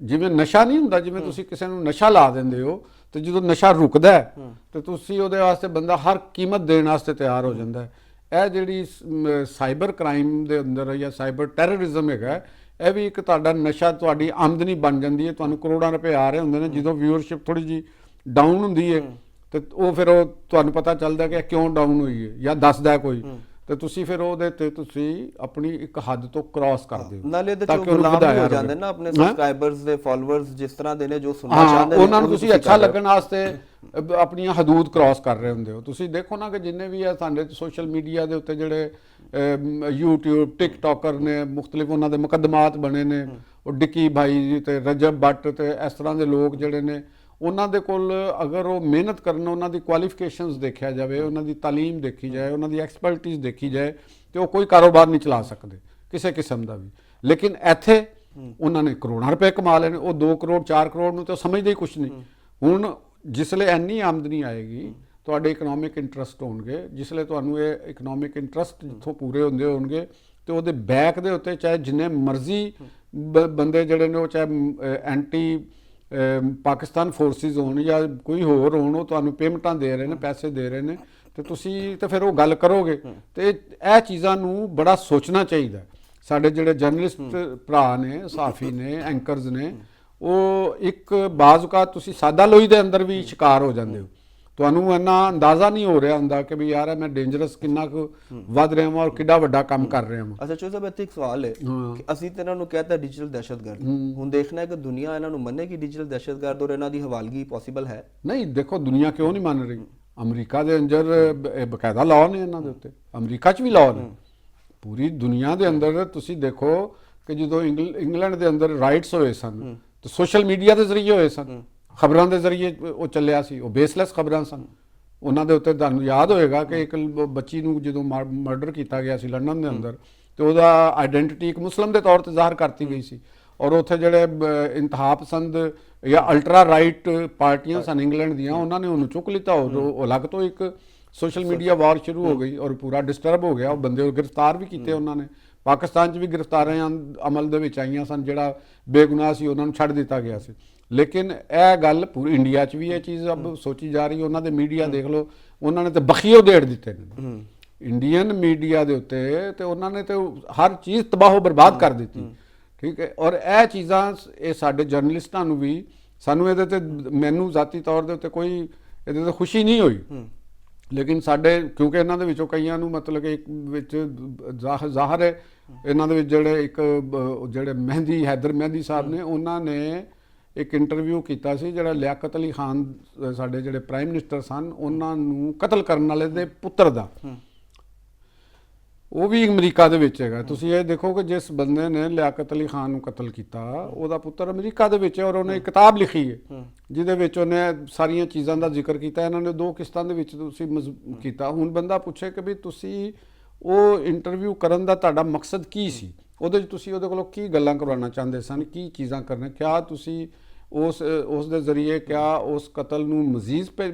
ਜਿਵੇਂ ਨਸ਼ਾ ਨਹੀਂ ਹੁੰਦਾ, ਜਿਵੇਂ ਤੁਸੀਂ ਕਿਸੇ ਨੂੰ ਨਸ਼ਾ ਲਾ ਦਿੰਦੇ ਹੋ ਤੇ ਜਦੋਂ ਨਸ਼ਾ ਰੁਕਦਾ ਤੇ ਤੁਸੀਂ ਉਹਦੇ ਵਾਸਤੇ ਬੰਦਾ ਹਰ ਕੀਮਤ ਦੇਣ ਵਾਸਤੇ ਤਿਆਰ ਹੋ ਜਾਂਦਾ ਹੈ। ਇਹ ਜਿਹੜੀ ਸਾਈਬਰ ਕ੍ਰਾਈਮ ਦੇ ਅੰਦਰ ਜਾਂ ਸਾਈਬਰ ਟੈਰਰਿਜ਼ਮ ਹੈਗਾ, ਇਹ ਵੀ ਇੱਕ ਤੁਹਾਡਾ ਨਸ਼ਾ, ਤੁਹਾਡੀ ਆਮਦਨੀ ਬਣ ਜਾਂਦੀ ਹੈ, ਤੁਹਾਨੂੰ ਕਰੋੜਾਂ ਰੁਪਏ ਆ ਰਹੇ ਹੁੰਦੇ ਨੇ। ਜਦੋਂ ਵਿਊਅਰਸ਼ਿਪ ਥੋੜੀ ਜੀ ਡਾਊਨ ਹੁੰਦੀ ਹੈ ਤੇ ਉਹ ਫਿਰ ਉਹ ਤੁਹਾਨੂੰ ਪਤਾ ਚੱਲਦਾ ਕਿ ਕਿਉਂ ਡਾਊਨ ਹੋਈ ਹੈ ਜਾਂ ਦੱਸਦਾ ਕੋਈ, ਤੇ ਤੁਸੀਂ ਫਿਰ ਉਹਦੇ ਤੇ ਤੁਸੀਂ ਆਪਣੀ ਇੱਕ ਹੱਦ ਤੋਂ ਕ੍ਰਾਸ ਕਰਦੇ ਹੋ, ਨਾਲੇ ਤੇ ਜੋ ਗੁਲਾਮ ਹੋ ਜਾਂਦੇ ਨਾ ਆਪਣੇ ਸਬਸਕ੍ਰਾਈਬਰਸ ਦੇ, ਫਾਲੋਅਰਸ ਜਿਸ ਤਰ੍ਹਾਂ ਦੇ ਨੇ, ਜੋ ਸੁਣਨਾ ਚਾਹੁੰਦੇ ਨੇ ਉਹਨਾਂ ਨੂੰ ਤੁਸੀਂ ਅੱਛਾ ਲੱਗਣ ਵਾਸਤੇ ਆਪਣੀਆਂ ਹਦੂਦ ਕ੍ਰਾਸ ਕਰ ਰਹੇ ਹੁੰਦੇ ਹੋ। ਤੁਸੀਂ ਦੇਖੋ ਨਾ ਕਿ ਜਿੰਨੇ ਵੀ ਆ ਸਾਡੇ ਸੋਸ਼ਲ ਮੀਡੀਆ ਦੇ ਉੱਤੇ ਜਿਹੜੇ YouTube, ਟਿਕਟੋਕਰ ਨੇ, ਮੁਖਤਲਿਫ ਉਹਨਾਂ ਦੇ ਮੁਕੱਦਮਾਤ ਬਣੇ ਨੇ, ਉਹ ਡਿੱਕੀ ਭਾਈ ਤੇ ਰਜਬ ਬੱਟ ਤੇ ਇਸ ਤਰ੍ਹਾਂ ਦੇ ਲੋਕ ਜਿਹੜੇ ਨੇ, ਉਹਨਾਂ ਦੇ ਕੋਲ ਅਗਰ ਉਹ ਮਿਹਨਤ ਕਰਨ, ਉਹਨਾਂ ਦੀ ਕੁਆਲੀਫਿਕੇਸ਼ਨਸ ਦੇਖਿਆ ਜਾਵੇ, ਉਹਨਾਂ ਦੀ ਤਾਲੀਮ ਦੇਖੀ ਜਾਏ, ਉਹਨਾਂ ਦੀ ਐਕਸਪਰਟਿਜ਼ ਦੇਖੀ ਜਾਏ, ਤੇ ਉਹ ਕੋਈ ਕਾਰੋਬਾਰ ਨਹੀਂ ਚਲਾ ਸਕਦੇ ਕਿਸੇ ਕਿਸਮ ਦਾ ਵੀ। ਲੇਕਿਨ ਇੱਥੇ ਉਹਨਾਂ ਨੇ ਕਰੋੜਾਂ ਰੁਪਏ ਕਮਾ ਲਏ ਨੇ, ਉਹ 2 ਕਰੋੜ 4 ਕਰੋੜ ਨੂੰ ਤਾਂ ਸਮਝਦੇ ਹੀ ਕੁਛ ਨਹੀਂ। ਹੁਣ ਜਿਸਲੇ ਇੰਨੀ ਆਮਦਨੀ ਆਏਗੀ, ਤੁਹਾਡੇ ਇਕਨੋਮਿਕ ਇੰਟਰਸਟ ਹੋਣਗੇ, ਜਿਸਲੇ ਤੁਹਾਨੂੰ ਇਹ ਇਕਨੋਮਿਕ ਇੰਟਰਸਟ ਜਿੱਥੋਂ ਪੂਰੇ ਹੁੰਦੇ ਹੋਣਗੇ, ਤੇ ਉਹਦੇ ਬੈਕ ਦੇ ਉੱਤੇ ਚਾਹੇ ਜਿੰਨੇ ਮਰਜ਼ੀ ਬੰਦੇ ਜਿਹੜੇ ਨੇ ਉਹ ਚਾਹੇ ਐਂਟੀ ਪਾਕਿਸਤਾਨ ਫੋਰਸਿਸ ਹੋਣ ਜਾਂ ਕੋਈ ਹੋਰ ਹੋਣ, ਉਹ ਤੁਹਾਨੂੰ ਪੇਮੈਂਟਾਂ ਦੇ ਰਹੇ ਨੇ, ਪੈਸੇ ਦੇ ਰਹੇ ਨੇ, ਤੇ ਤੁਸੀਂ ਤੇ ਫਿਰ ਉਹ ਗੱਲ ਕਰੋਗੇ। ਤੇ ਇਹ ਚੀਜ਼ਾਂ ਨੂੰ ਬੜਾ ਸੋਚਣਾ ਚਾਹੀਦਾ। ਸਾਡੇ ਜਿਹੜੇ ਜਰਨਲਿਸਟ ਭਰਾ ਨੇ, ਸਾਫੀ ਨੇ, ਐਂਕਰਸ ਨੇ, ਉਹ ਇੱਕ ਬਾਜ਼ੂਕਾਤ ਤੁਸੀਂ ਸਾਦਾ ਲੋਈ ਦੇ ਅੰਦਰ ਵੀ ਸ਼ਿਕਾਰ ਹੋ ਜਾਂਦੇ ਹੋ, ਤੁਹਾਨੂੰ ਇੰਨਾ ਅੰਦਾਜ਼ਾ ਨਹੀਂ ਹੋ ਰਿਹਾ ਹੁੰਦਾ ਕਿ ਵੀ ਯਾਰ ਮੈਂ ਡੇਂਜਰਸ ਕਿੰਨਾ ਕੁ ਵੱਧ ਰਿਹਾ ਹਾਂ ਔਰ ਕਿੱਡਾ ਵੱਡਾ ਕੰਮ ਕਰ ਰਿਹਾ ਹਾਂ। ਅੱਛਾ ਚੋ ਸਾਹਿਬ, ਇੱਥੇ ਇੱਕ ਸਵਾਲ ਹੈ ਕਿ ਅਸੀਂ ਤੇ ਇਹਨਾਂ ਨੂੰ ਕਹਿੰਦਾ ਡਿਜੀਟਲ ਦਹਿਸ਼ਤਗਰਦ, ਹੁਣ ਦੇਖਣਾ ਹੈ ਕਿ ਦੁਨੀਆ ਇਹਨਾਂ ਨੂੰ ਮੰਨੇ ਕਿ ਡਿਜੀਟਲ ਦਹਿਸ਼ਤਗਰਦ ਔਰ ਇਹਨਾਂ ਦੀ ਹਵਾਲਗੀ ਪੋਸੀਬਲ ਹੈ? ਨਹੀਂ, ਦੇਖੋ ਦੁਨੀਆ ਕਿਉਂ ਨਹੀਂ ਮੰਨ ਰਹੀ। ਅਮਰੀਕਾ ਦੇ ਅੰਦਰ ਬਕਾਇਦਾ ਲਾਅ ਨੇ ਇਹਨਾਂ ਦੇ ਉੱਤੇ, ਅਮਰੀਕਾ 'ਚ ਵੀ ਲਾਅ ਨੇ, ਪੂਰੀ ਦੁਨੀਆ ਦੇ ਅੰਦਰ। ਤੁਸੀਂ ਦੇਖੋ ਕਿ ਜਦੋਂ ਇੰਗਲੈਂਡ ਦੇ ਅੰਦਰ ਰਾਈਟਸ ਹੋਏ ਸਨ ਤੇ ਸੋਸ਼ਲ ਮੀਡੀਆ ਦੇ ਜ਼ਰੀਏ ਹੋਏ ਸਨ, ਖਬਰਾਂ ਦੇ ਜ਼ਰੀਏ ਉਹ ਚੱਲਿਆ ਸੀ, ਉਹ ਬੇਸਲੈਸ ਖਬਰਾਂ ਸਨ। ਉਹਨਾਂ ਦੇ ਉੱਤੇ ਤੁਹਾਨੂੰ ਯਾਦ ਹੋਏਗਾ ਕਿ ਇੱਕ ਬੱਚੀ ਨੂੰ ਜਦੋਂ ਮਰਡਰ ਕੀਤਾ ਗਿਆ ਸੀ ਲੰਡਨ ਦੇ ਅੰਦਰ, ਤੇ ਉਹਦਾ ਆਇਡੈਂਟੀਟੀ ਇੱਕ ਮੁਸਲਮ ਦੇ ਤੌਰ ਤੇ ਜ਼ਾਹਰ ਕਰਤੀ ਗਈ ਸੀ, ਔਰ ਉੱਥੇ ਜਿਹੜੇ ਇੰਤਹਾ ਪਸੰਦ ਜਾਂ ਅਲਟਰਾ ਰਾਈਟ ਪਾਰਟੀਆਂ ਸਨ ਇੰਗਲੈਂਡ ਦੀਆਂ, ਉਹਨਾਂ ਨੇ ਉਹਨੂੰ ਚੁੱਕ ਲਿੱਤਾ, ਉਹ ਅਲੱਗ ਤੋਂ ਇੱਕ ਸੋਸ਼ਲ ਮੀਡੀਆ ਵਾਰ ਸ਼ੁਰੂ ਹੋ ਗਈ ਔਰ ਪੂਰਾ ਡਿਸਟਰਬ ਹੋ ਗਿਆ। ਉਹ ਬੰਦੇ ਗ੍ਰਿਫਤਾਰ ਵੀ ਕੀਤੇ ਉਹਨਾਂ ਨੇ, ਪਾਕਿਸਤਾਨ 'ਚ ਵੀ ਗ੍ਰਿਫਤਾਰੀਆਂ ਅਮਲ ਦੇ ਵਿੱਚ ਆਈਆਂ ਸਨ, ਜਿਹੜਾ ਬੇਗੁਨਾਹ ਸੀ ਉਹਨਾਂ ਨੂੰ ਛੱਡ ਦਿੱਤਾ ਗਿਆ ਸੀ। ਲੇਕਿਨ ਇਹ ਗੱਲ ਪੂਰੀ ਇੰਡੀਆ 'ਚ ਵੀ ਇਹ ਚੀਜ਼ ਅਬ ਸੋਚੀ ਜਾ ਰਹੀ ਹੈ। ਉਹਨਾਂ ਦੇ ਮੀਡੀਆ ਦੇਖ ਲਓ, ਉਹਨਾਂ ਨੇ ਤਾਂ ਬਖੀਓ ਦੇੜ ਦਿੱਤੇ ਨੇ ਇੰਡੀਅਨ ਮੀਡੀਆ ਦੇ ਉੱਤੇ, ਤੇ ਉਹਨਾਂ ਨੇ ਤੇ ਹਰ ਚੀਜ਼ ਤਬਾਹੋ ਬਰਬਾਦ ਕਰ ਦਿੱਤੀ। ਠੀਕ ਹੈ, ਔਰ ਇਹ ਚੀਜ਼ਾਂ ਇਹ ਸਾਡੇ ਜਰਨਲਿਸਟਾਂ ਨੂੰ ਵੀ, ਸਾਨੂੰ ਇਹਦੇ ਤੇ, ਮੈਨੂੰ ਜ਼ਾਤੀ ਤੌਰ ਦੇ ਉੱਤੇ ਕੋਈ ਇਹਦੇ ਤੇ ਖੁਸ਼ੀ ਨਹੀਂ ਹੋਈ, ਲੇਕਿਨ ਸਾਡੇ ਕਿਉਂਕਿ ਇਹਨਾਂ ਦੇ ਵਿੱਚੋਂ ਕਈਆਂ ਨੂੰ ਮਤਲਬ ਕਿ ਇੱਕ ਵਿੱਚ ਜ਼ਾਹਰ ਹੈ, ਇਹਨਾਂ ਦੇ ਵਿੱਚ ਜਿਹੜੇ ਮਹਿੰਦੀ ਹੈਦਰ ਮਹਿੰਦੀ ਸਾਹਿਬ ਨੇ, ਉਹਨਾਂ ਨੇ ਇੱਕ ਇੰਟਰਵਿਊ ਕੀਤਾ ਸੀ ਜਿਹੜਾ ਲਿਆਕਤ ਅਲੀ ਖਾਨ ਸਾਡੇ ਜਿਹੜੇ ਪ੍ਰਾਈਮ ਮਿਨਿਸਟਰ ਸਨ, ਉਹਨਾਂ ਨੂੰ ਕਤਲ ਕਰਨ ਵਾਲੇ ਦੇ ਪੁੱਤਰ ਦਾ, ਉਹ ਵੀ ਅਮਰੀਕਾ ਦੇ ਵਿੱਚ ਹੈਗਾ। ਤੁਸੀਂ ਇਹ ਦੇਖੋ ਕਿ ਜਿਸ ਬੰਦੇ ਨੇ ਲਿਆਕਤ ਅਲੀ ਖਾਨ ਨੂੰ ਕਤਲ ਕੀਤਾ, ਉਹਦਾ ਪੁੱਤਰ ਅਮਰੀਕਾ ਦੇ ਵਿੱਚ ਹੈ, ਔਰ ਉਹਨੇ ਇੱਕ ਕਿਤਾਬ ਲਿਖੀ ਹੈ ਜਿਹਦੇ ਵਿੱਚ ਉਹਨੇ ਸਾਰੀਆਂ ਚੀਜ਼ਾਂ ਦਾ ਜ਼ਿਕਰ ਕੀਤਾ। ਇਹਨਾਂ ਨੇ 2 ਕਿਸ਼ਤਾਂ ਦੇ ਵਿੱਚ ਤੁਸੀਂ ਕੀਤਾ। ਹੁਣ ਬੰਦਾ ਪੁੱਛੇ ਕਿ ਵੀ ਤੁਸੀਂ ਉਹ ਇੰਟਰਵਿਊ ਕਰਨ ਦਾ ਤੁਹਾਡਾ ਮਕਸਦ ਕੀ ਸੀ, ਉਹਦੇ 'ਚ ਤੁਸੀਂ ਉਹਦੇ ਕੋਲੋਂ ਕੀ ਗੱਲਾਂ ਕਰਵਾਉਣਾ ਚਾਹੁੰਦੇ ਸਨ, ਕੀ ਚੀਜ਼ਾਂ ਕਰਨੇ, ਕਿਆ ਤੁਸੀਂ ਉਸ ਦੇ ਜ਼ਰੀਏ ਕਿਆ ਉਸ ਕਤਲ ਨੂੰ ਮਜ਼ੀਦ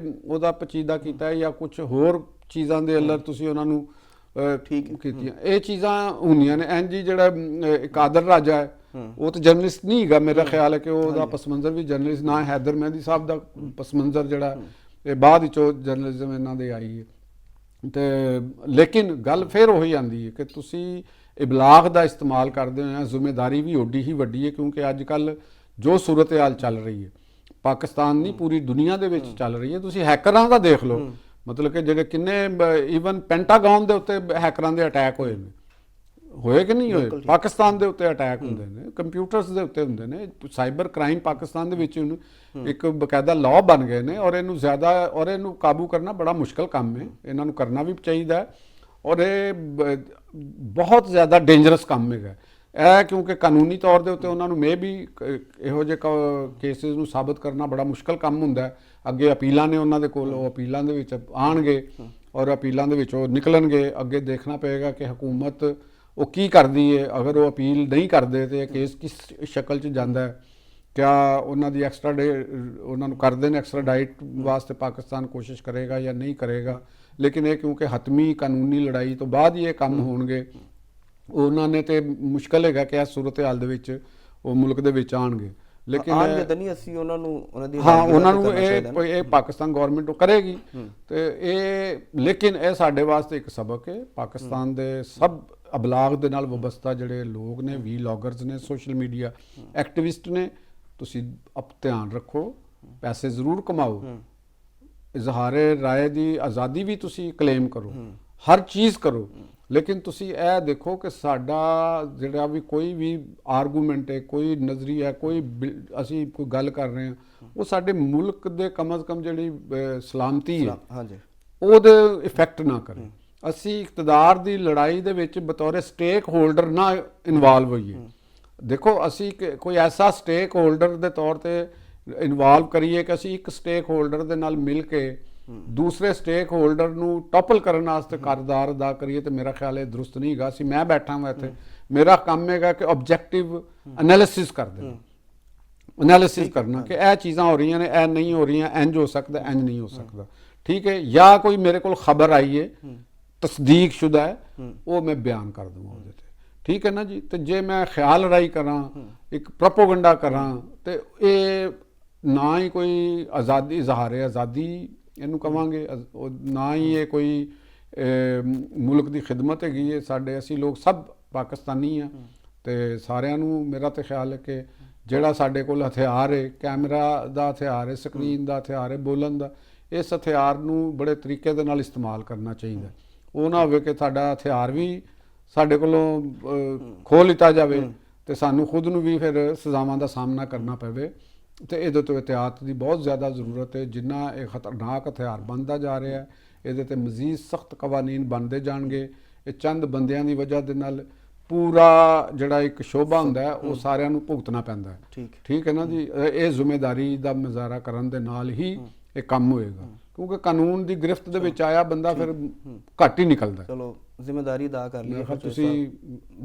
ਉਹਦਾ ਪਚੀਦਾ ਕੀਤਾ ਹੈ ਜਾਂ ਕੁਝ ਹੋਰ ਚੀਜ਼ਾਂ ਦੇ ਅੰਦਰ ਤੁਸੀਂ ਉਹਨਾਂ ਨੂੰ ਠੀਕ ਕੀਤੀਆਂ। ਇਹ ਚੀਜ਼ਾਂ ਹੁੰਦੀਆਂ ਨੇ। ਐਨ ਜੀ ਜਿਹੜਾ ਕਾਦਰ ਰਾਜਾ ਹੈ, ਉਹ ਤਾਂ ਜਰਨਲਿਸਟ ਨਹੀਂ ਹੈਗਾ, ਮੇਰਾ ਖਿਆਲ ਹੈ ਕਿ ਉਹਦਾ ਪਸਮੰਜ਼ਰ ਵੀ ਜਰਨਲਿਸਟ ਨਾ, ਹੈਦਰ ਮਹਿੰਦੀ ਸਾਹਿਬ ਦਾ ਪਸਮੰਜ਼ਰ ਜਿਹੜਾ ਇਹ ਬਾਅਦ ਵਿੱਚੋਂ ਜਰਨਲਿਜ਼ਮ ਇਹਨਾਂ ਦੇ ਆਈ ਹੈ। ਤੇ ਲੇਕਿਨ ਗੱਲ ਫਿਰ ਉਹੀ ਆਉਂਦੀ ਹੈ ਕਿ ਤੁਸੀਂ ਇਬਲਾਗ ਦਾ ਇਸਤੇਮਾਲ ਕਰਦੇ ਹੋ, ਜ਼ਿੰਮੇਵਾਰੀ ਵੀ ਓਡੀ ਹੀ ਵੱਡੀ ਹੈ, ਕਿਉਂਕਿ ਅੱਜ ਕੱਲ੍ਹ ਜੋ ਸੂਰਤ ਹਾਲ ਚੱਲ ਰਹੀ ਹੈ ਪਾਕਿਸਤਾਨ ਨਹੀਂ ਪੂਰੀ ਦੁਨੀਆ ਦੇ ਵਿੱਚ ਚੱਲ ਰਹੀ ਹੈ। ਤੁਸੀਂ ਹੈਕਰਾਂ ਦਾ ਦੇਖ ਲਓ, ਮਤਲਬ ਕਿ ਜਿਹੜੇ ਕਿੰਨੇ ਈਵਨ ਪੈਂਟਾਗਨ ਦੇ ਉੱਤੇ ਹੈਕਰਾਂ ਦੇ ਅਟੈਕ ਹੋਏ ਨੇ, ਹੋਏ ਕਿ ਨਹੀਂ ਹੋਏ? ਪਾਕਿਸਤਾਨ ਦੇ ਉੱਤੇ ਅਟੈਕ ਹੁੰਦੇ ਨੇ, ਕੰਪਿਊਟਰਸ ਦੇ ਉੱਤੇ ਹੁੰਦੇ ਨੇ। ਸਾਈਬਰ ਕ੍ਰਾਈਮ ਪਾਕਿਸਤਾਨ ਦੇ ਵਿੱਚ ਇੱਕ ਬਕਾਇਦਾ ਲਾਅ ਬਣ ਗਏ ਨੇ, ਔਰ ਇਹਨੂੰ ਕਾਬੂ ਕਰਨਾ ਬੜਾ ਮੁਸ਼ਕਲ ਕੰਮ ਹੈ। ਇਹਨਾਂ ਨੂੰ ਕਰਨਾ ਵੀ ਚਾਹੀਦਾ, ਔਰ ਇਹ ਬਹੁਤ ਜ਼ਿਆਦਾ ਡੇਂਜਰਸ ਕੰਮ ਹੈਗਾ ਇਹ, ਕਿਉਂਕਿ ਕਾਨੂੰਨੀ ਤੌਰ ਦੇ ਉੱਤੇ ਉਹਨਾਂ ਨੂੰ ਵੀ ਇਹੋ ਜਿਹੇ ਕੇਸਿਸ ਨੂੰ ਸਾਬਤ ਕਰਨਾ ਬੜਾ ਮੁਸ਼ਕਲ ਕੰਮ ਹੁੰਦਾ ਹੈ। ਅੱਗੇ ਅਪੀਲਾਂ ਨੇ ਉਹਨਾਂ ਦੇ ਕੋਲ, ਉਹ ਅਪੀਲਾਂ ਦੇ ਵਿੱਚ ਆਉਣਗੇ ਔਰ ਅਪੀਲਾਂ ਦੇ ਵਿੱਚ ਉਹ ਨਿਕਲਣਗੇ। ਅੱਗੇ ਦੇਖਣਾ ਪਏਗਾ ਕਿ ਹਕੂਮਤ ਉਹ ਕੀ ਕਰਦੀ ਹੈ। ਅਗਰ ਉਹ ਅਪੀਲ ਨਹੀਂ ਕਰਦੇ ਤਾਂ ਇਹ ਕੇਸ ਕਿਸ ਸ਼ਕਲ 'ਚ ਜਾਂਦਾ ਹੈ, ਕਿਆ ਉਹਨਾਂ ਦੀ ਉਹਨਾਂ ਨੂੰ ਕਰਦੇ ਨੇ ਐਕਸਟ੍ਰਾਡਾਈਟ ਵਾਸਤੇ ਪਾਕਿਸਤਾਨ ਕੋਸ਼ਿਸ਼ ਕਰੇਗਾ ਜਾਂ ਨਹੀਂ ਕਰੇਗਾ। ਲੇਕਿਨ ਇਹ ਕਿਉਂਕਿ ਹਤਮੀ ਕਾਨੂੰਨੀ ਲੜਾਈ ਤੋਂ ਬਾਅਦ ਹੀ ਇਹ ਕੰਮ ਹੋਣਗੇ, ਉਹਨਾਂ ਨੇ ਤੇ ਮੁਸ਼ਕਲ ਹੈਗਾ ਕਿ ਇਸ ਸੂਰਤ ਹਾਲ ਦੇ ਵਿੱਚ ਉਹ ਮੁਲਕ ਦੇ ਵਿੱਚ ਆਉਣਗੇ। ਲੇਕਿਨ ਉਹਨਾਂ ਨੂੰ ਇਹ ਪਾਕਿਸਤਾਨ ਗੌਰਮੈਂਟ ਉਹ ਕਰੇਗੀ ਤੇ ਇਹ, ਲੇਕਿਨ ਇਹ ਸਾਡੇ ਵਾਸਤੇ ਇੱਕ ਸਬਕ ਹੈ। ਪਾਕਿਸਤਾਨ ਦੇ ਸਭ ਅਬਲਾਗ ਦੇ ਨਾਲ ਵਬਸਤਾ ਜਿਹੜੇ ਲੋਕ ਨੇ, ਵੀਲੌਗਰਸ ਨੇ, ਸੋਸ਼ਲ ਮੀਡੀਆ ਐਕਟਿਵਿਸਟ ਨੇ, ਤੁਸੀਂ ਧਿਆਨ ਰੱਖੋ, ਪੈਸੇ ਜ਼ਰੂਰ ਕਮਾਓ, ਇਜ਼ਹਾਰੇ ਰਾਏ ਦੀ ਆਜ਼ਾਦੀ ਵੀ ਤੁਸੀਂ ਕਲੇਮ ਕਰੋ, ਹਰ ਚੀਜ਼ ਕਰੋ, ਲੇਕਿਨ ਤੁਸੀਂ ਇਹ ਦੇਖੋ ਕਿ ਸਾਡਾ ਜਿਹੜਾ ਵੀ ਕੋਈ ਵੀ ਆਰਗੂਮੈਂਟ ਹੈ, ਕੋਈ ਨਜ਼ਰੀਆ, ਅਸੀਂ ਕੋਈ ਗੱਲ ਕਰ ਰਹੇ ਹਾਂ, ਉਹ ਸਾਡੇ ਮੁਲਕ ਦੇ ਕਮ ਅਜ਼ ਕਮ ਜਿਹੜੀ ਸਲਾਮਤੀ ਹੈ ਉਹਦੇ ਇਫੈਕਟ ਨਾ ਕਰੇ। ਅਸੀਂ ਇਕਤਦਾਰ ਦੀ ਲੜਾਈ ਦੇ ਵਿੱਚ ਬਤੌਰ ਸਟੇਕ ਹੋਲਡਰ ਨਾ ਇਨਵਾਲਵ ਹੋਈਏ। ਦੇਖੋ ਅਸੀਂ ਕੋਈ ਐਸਾ ਸਟੇਕ ਹੋਲਡਰ ਦੇ ਤੌਰ ਤੇ ਇਨਵਾਲਵ ਕਰੀਏ ਕਿ ਅਸੀਂ ਇੱਕ ਸਟੇਕ ਹੋਲਡਰ ਦੇ ਨਾਲ ਮਿਲ ਕੇ ਦੂਸਰੇ ਸਟੇਕ ਹੋਲਡਰ ਨੂੰ ਟੋਪਲ ਕਰਨ ਵਾਸਤੇ ਕਿਰਦਾਰ ਅਦਾ ਕਰੀਏ, ਤੇ ਮੇਰਾ ਖਿਆਲ ਇਹ ਦਰੁਸਤ ਨਹੀਂ ਹੈਗਾ। ਅਸੀਂ ਮੈਂ ਬੈਠਾ ਹਾਂ ਇੱਥੇ, ਮੇਰਾ ਕੰਮ ਹੈਗਾ ਕਿ ਆਬਜੈਕਟਿਵ ਐਨਾਲਿਸਿਸ ਕਰਦੇ, ਐਨਾਲਿਸਿਸ ਕਰਨਾ ਕਿ ਇਹ ਚੀਜ਼ਾਂ ਹੋ ਰਹੀਆਂ ਨੇ, ਇਹ ਨਹੀਂ ਹੋ ਰਹੀਆਂ, ਇੰਜ ਹੋ ਸਕਦਾ, ਇੰਜ ਨਹੀਂ ਹੋ ਸਕਦਾ, ਠੀਕ ਹੈ। ਜਾਂ ਕੋਈ ਮੇਰੇ ਕੋਲ ਖਬਰ ਆਈ ਹੈ ਤਸਦੀਕ ਸ਼ੁਦਾ ਹੈ, ਉਹ ਮੈਂ ਬਿਆਨ ਕਰ ਦਵਾਂ ਉਹਦੇ ਤੇ, ਠੀਕ ਹੈ ਨਾ ਜੀ। ਤੇ ਜੇ ਮੈਂ ਖਿਆਲ ਰਾਈ ਕਰਾਂ, ਇੱਕ ਪ੍ਰੋਪੋਗੰਡਾ ਕਰਾਂ, ਤੇ ਇਹ ਨਾ ਹੀ ਕੋਈ ਆਜ਼ਾਦੀ, ਇਜ਼ਹਾਰੇ ਆਜ਼ਾਦੀ ਇਹਨੂੰ ਕਵਾਂਗੇ, ਨਾ ਹੀ ਇਹ ਕੋਈ ਮੁਲਕ ਦੀ ਖਿਦਮਤ ਹੈਗੀ ਹੈ। ਅਸੀਂ ਲੋਕ ਸਭ ਪਾਕਿਸਤਾਨੀ ਆ, ਤੇ ਸਾਰਿਆਂ ਨੂੰ ਮੇਰਾ ਤਾਂ ਖਿਆਲ ਹੈ ਕਿ ਜਿਹੜਾ ਸਾਡੇ ਕੋਲ ਹਥਿਆਰ ਹੈ, ਕੈਮਰਾ ਦਾ ਹਥਿਆਰ ਹੈ, ਸਕਰੀਨ ਦਾ ਹਥਿਆਰ ਹੈ, ਬੋਲਣ ਦਾ, ਇਸ ਹਥਿਆਰ ਨੂੰ ਬੜੇ ਤਰੀਕੇ ਦੇ ਨਾਲ ਇਸਤੇਮਾਲ ਕਰਨਾ ਚਾਹੀਦਾ। ਉਹ ਨਾ ਹੋਵੇ ਕਿ ਸਾਡਾ ਹਥਿਆਰ ਵੀ ਸਾਡੇ ਕੋਲੋਂ ਖੋਹ ਲਿੱਤਾ ਜਾਵੇ ਤੇ ਸਾਨੂੰ ਖੁਦ ਨੂੰ ਵੀ ਫਿਰ ਸਜ਼ਾਵਾਂ ਦਾ ਸਾਹਮਣਾ ਕਰਨਾ ਪਵੇ। ਤੇ ਇਹਦੇ ਤੋਂ ਇhtiyat ਦੀ ਬਹੁਤ ਜ਼ਿਆਦਾ ਜ਼ਰੂਰਤ ਹੈ। ਜਿੰਨਾ ਇਹ ਖਤਰਨਾਕ ਹਥਿਆਰ ਬਣਦਾ ਜਾ ਰਿਹਾ ਹੈ, ਇਹਦੇ ਤੇ ਮਜ਼ੀਦ ਸਖਤ ਕਵਾਨੀਨ ਬਣਦੇ ਜਾਣਗੇ। ਇਹ ਚੰਦ ਬੰਦਿਆਂ ਦੀ ਵਜ੍ਹਾ ਦੇ ਨਾਲ ਪੂਰਾ ਜਿਹੜਾ ਇੱਕ ਸ਼ੋਭਾ ਹੁੰਦਾ ਹੈ ਉਹ ਸਾਰਿਆਂ ਨੂੰ ਭੁਗਤਣਾ ਪੈਂਦਾ ਹੈ। ਠੀਕ ਠੀਕ ਹੈ ਨਾ ਜੀ। ਇਹ ਜ਼ਿੰਮੇਵਾਰੀ ਦਾ ਮੁਜ਼ਾਹਰਾ ਕਰਨ ਦੇ ਨਾਲ ਹੀ ਇਹ ਕੰਮ ਹੋਏਗਾ, ਕਿਉਂਕਿ ਕਾਨੂੰਨ ਦੀ ਗ੍ਰਿਫਤ ਦੇ ਵਿੱਚ ਆਇਆ ਬੰਦਾ ਫਿਰ ਘੱਟ ਹੀ ਨਿਕਲਦਾ। ਚਲੋ ਜ਼ਿੰਮੇਵਾਰੀ ਅਦਾ ਕਰ ਲਈ। ਤੁਸੀਂ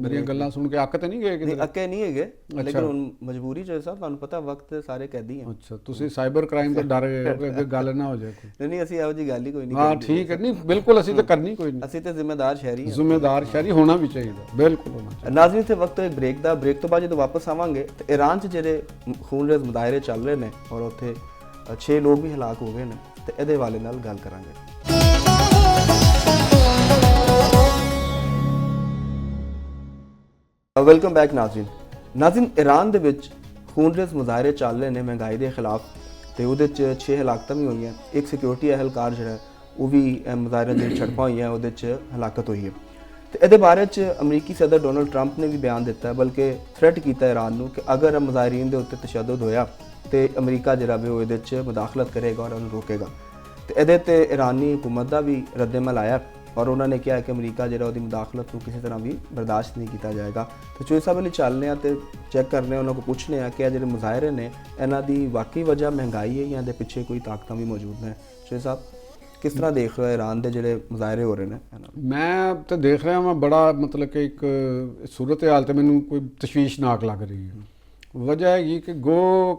ਮੇਰੀਆਂ ਗੱਲਾਂ ਸੁਣ ਕੇ ਅੱਕ ਤੇ ਨਹੀਂ ਗਏ ਕਿਤੇ? ਅੱਕੇ ਨਹੀਂ ਹੈਗੇ, ਲੇਕਿਨ ਹੁਣ ਮਜਬੂਰੀ ਚ ਸਾਹਿਬ, ਤੁਹਾਨੂੰ ਪਤਾ ਵਕਤ ਸਾਰੇ ਕੈਦੀ ਆ। ਅੱਛਾ, ਤੁਸੀਂ ਸਾਈਬਰ ਕ੍ਰਾਈਮ ਤੋਂ ਡਰ ਗਏ ਹੋ ਕਿ ਅੱਗੇ ਗੱਲ ਨਾ ਹੋ ਜਾਏ ਕੋਈ? ਨਹੀਂ ਅਸੀਂ ਇਹੋ ਜਿਹੀ ਗੱਲ ਹੀ ਕੋਈ ਨਹੀਂ। ਹਾਂ ਠੀਕ ਹੈ, ਨਹੀਂ ਬਿਲਕੁਲ ਅਸੀਂ ਤਾਂ ਕਰਨੀ ਕੋਈ ਨਹੀਂ। ਅਸੀਂ ਤੇ ਜ਼ਿੰਮੇਦਾਰ ਸ਼ਹਿਰੀ ਹਾਂ। ਜ਼ਿੰਮੇਦਾਰ ਸ਼ਹਿਰੀ ਹੋਣਾ ਵੀ ਚਾਹੀਦਾ, ਬਿਲਕੁਲ ਹੋਣਾ ਚਾਹੀਦਾ। ਨਾਜ਼ਰੀਨ, ਇੱਥੇ ਵਕਤ ਇੱਕ ਬ੍ਰੇਕ ਦਾ। ਬ੍ਰੇਕ ਤੋਂ ਬਾਅਦ ਜਦੋਂ ਵਾਪਸ ਆਵਾਂਗੇ ਤੇ ਈਰਾਨ 'ਚ ਜਿਹੜੇ ਖੂਨਰੇਜ਼ ਮੁਜ਼ਾਹਰੇ ਚੱਲ ਰਹੇ ਨੇ ਔਰ ਉੱਥੇ 6 ਲੋਕ ਵੀ ਹਲਾਕ ਹੋ ਗਏ ਨੇ ਤੇ ਇਹਦੇ ਹਵਾਲੇ ਨਾਲ ਗੱਲ ਕਰਾਂਗੇ। ਵੈਲਕਮ ਬੈਕ ਨਾਜ਼ਰੀਨ, ਈਰਾਨ ਦੇ ਵਿੱਚ ਖੂਨਰੇਜ਼ ਮੁਜ਼ਾਹਰੇ ਚੱਲ ਰਹੇ ਨੇ ਮਹਿੰਗਾਈ ਦੇ ਖਿਲਾਫ ਤੇ ਉਹਦੇ 'ਚ 6 ਹਲਾਕਤਾਂ ਵੀ ਹੋਈਆਂ। ਇੱਕ ਸਿਕਿਉਰਿਟੀ ਅਹਿਲਕਾਰ ਜਿਹੜਾ ਉਹ ਵੀ ਮੁਜ਼ਾਹਰੇ ਦੇ ਝੜਪਾਂ ਹੋਈਆਂ, ਉਹਦੇ 'ਚ ਹਲਾਕਤ ਹੋਈ ਹੈ। ਤੇ ਇਹਦੇ ਬਾਰੇ 'ਚ ਅਮਰੀਕੀ ਸਦਰ ਡੋਨਲਡ ਟਰੰਪ ਨੇ ਵੀ ਬਿਆਨ ਦਿੱਤਾ, ਬਲਕਿ ਥ੍ਰੈਟ ਕੀਤਾ ਈਰਾਨ ਨੂੰ ਕਿ ਅਗਰ ਮੁਜ਼ਾਹਰੀਨ ਦੇ ਉੱਤੇ ਤਸ਼ੱਦਦ ਹੋਇਆ ਤੇ ਅਮਰੀਕਾ ਜਿਹੜਾ ਵੀ ਉਹ ਇਹਦੇ 'ਚ ਮੁਦਾਖਲਤ ਕਰੇਗਾ ਔਰ ਉਹਨੂੰ ਰੋਕੇਗਾ। ਤੇ ਇਹਦੇ ਤੇ ਈਰਾਨੀ ਹੁਕੂਮਤ ਦਾ ਵੀ ਰੱਦੇਮਲ ਆਇਆ ਔਰ ਉਹਨਾਂ ਨੇ ਕਿਹਾ ਕਿ ਅਮਰੀਕਾ ਜਿਹੜਾ ਉਹਦੀ ਮੁਦਾਖਲਤ ਨੂੰ ਕਿਸੇ ਤਰ੍ਹਾਂ ਵੀ ਬਰਦਾਸ਼ਤ ਨਹੀਂ ਕੀਤਾ ਜਾਏਗਾ। ਤੇ ਚੋਈ ਸਾਹਿਬ ਲਈ ਚੱਲਨੇ ਆ ਤੇ ਚੈੱਕ ਕਰਨੇ, ਉਹਨਾਂ ਕੋਲ ਪੁੱਛਨੇ ਆ ਕਿ ਇਹ ਜਿਹੜੇ ਮੁਜ਼ਾਹਰੇ ਨੇ ਇਹਨਾਂ ਦੀ ਵਾਕਈ ਵਜ੍ਹਾ ਮਹਿੰਗਾਈ ਹੈ ਜਾਂ ਇਹਦੇ ਪਿੱਛੇ ਕੋਈ ਤਾਕਤਾਂ ਵੀ ਮੌਜੂਦ ਨੇ। ਚੋਈ ਸਾਹਿਬ ਕਿਸ ਤਰ੍ਹਾਂ ਦੇਖ ਰਹੇ ਹੋ ਈਰਾਨ ਦੇ ਜਿਹੜੇ ਮੁਜ਼ਾਹਰੇ ਹੋ ਰਹੇ ਨੇ? ਮੈਂ ਤਾਂ ਦੇਖ ਰਿਹਾ ਮੈਂ ਬੜਾ ਮਤਲਬ ਕਿ ਇੱਕ ਸੂਰਤ ਹਾਲ ਤੇ ਮੈਨੂੰ ਕੋਈ ਤਸ਼ਵੀਸ਼ਨਾਕ ਲੱਗ ਰਹੀ ਹੈ। ਵਜ੍ਹਾ ਹੈਗੀ ਕਿ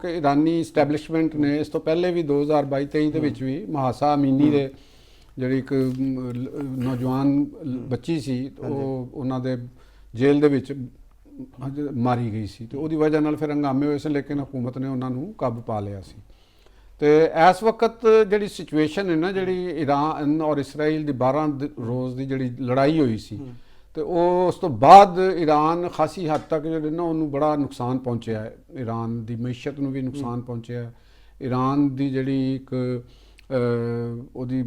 ਕਿ ਈਰਾਨੀ ਸਟੈਬਲਿਸ਼ਮੈਂਟ ਨੇ ਇਸ ਤੋਂ ਪਹਿਲੇ ਵੀ 2022-23 ਦੇ ਵਿੱਚ ਵੀ ਮਹਾਸਾ ਅਮੀਨੀ ਦੇ ਜਿਹੜੀ ਇੱਕ ਨੌਜਵਾਨ ਬੱਚੀ ਸੀ, ਉਹ ਉਹਨਾਂ ਦੇ ਜੇਲ੍ਹ ਦੇ ਵਿੱਚ ਮਾਰੀ ਗਈ ਸੀ ਤੇ ਉਹਦੀ ਵਜ੍ਹਾ ਨਾਲ ਫਿਰ ਹੰਗਾਮੇ ਹੋਏ ਸੀ, ਲੇਕਿਨ ਹਕੂਮਤ ਨੇ ਉਹਨਾਂ ਨੂੰ ਕਾਬੂ ਪਾ ਲਿਆ ਸੀ। ਤੇ ਇਸ ਵਕਤ ਜਿਹੜੀ ਸਿਚੁਏਸ਼ਨ ਹੈ ਨਾ, ਜਿਹੜੀ ਈਰਾਨ ਔਰ ਇਸਰਾਈਲ ਦੀ 12 ਰੋਜ਼ ਦੀ ਜਿਹੜੀ ਲੜਾਈ ਹੋਈ ਸੀ ਤੇ ਉਸ ਤੋਂ ਬਾਅਦ ਈਰਾਨ ਖਾਸੀ ਹੱਦ ਤੱਕ ਜਿਹੜੇ ਨਾ ਉਹਨੂੰ ਬੜਾ ਨੁਕਸਾਨ ਪਹੁੰਚਿਆ ਹੈ। ਈਰਾਨ ਦੀ ਮਈਸ਼ਤ ਨੂੰ ਵੀ ਨੁਕਸਾਨ ਪਹੁੰਚਿਆ ਹੈ। ਈਰਾਨ ਦੀ ਜਿਹੜੀ ਇੱਕ ਉਹਦੀ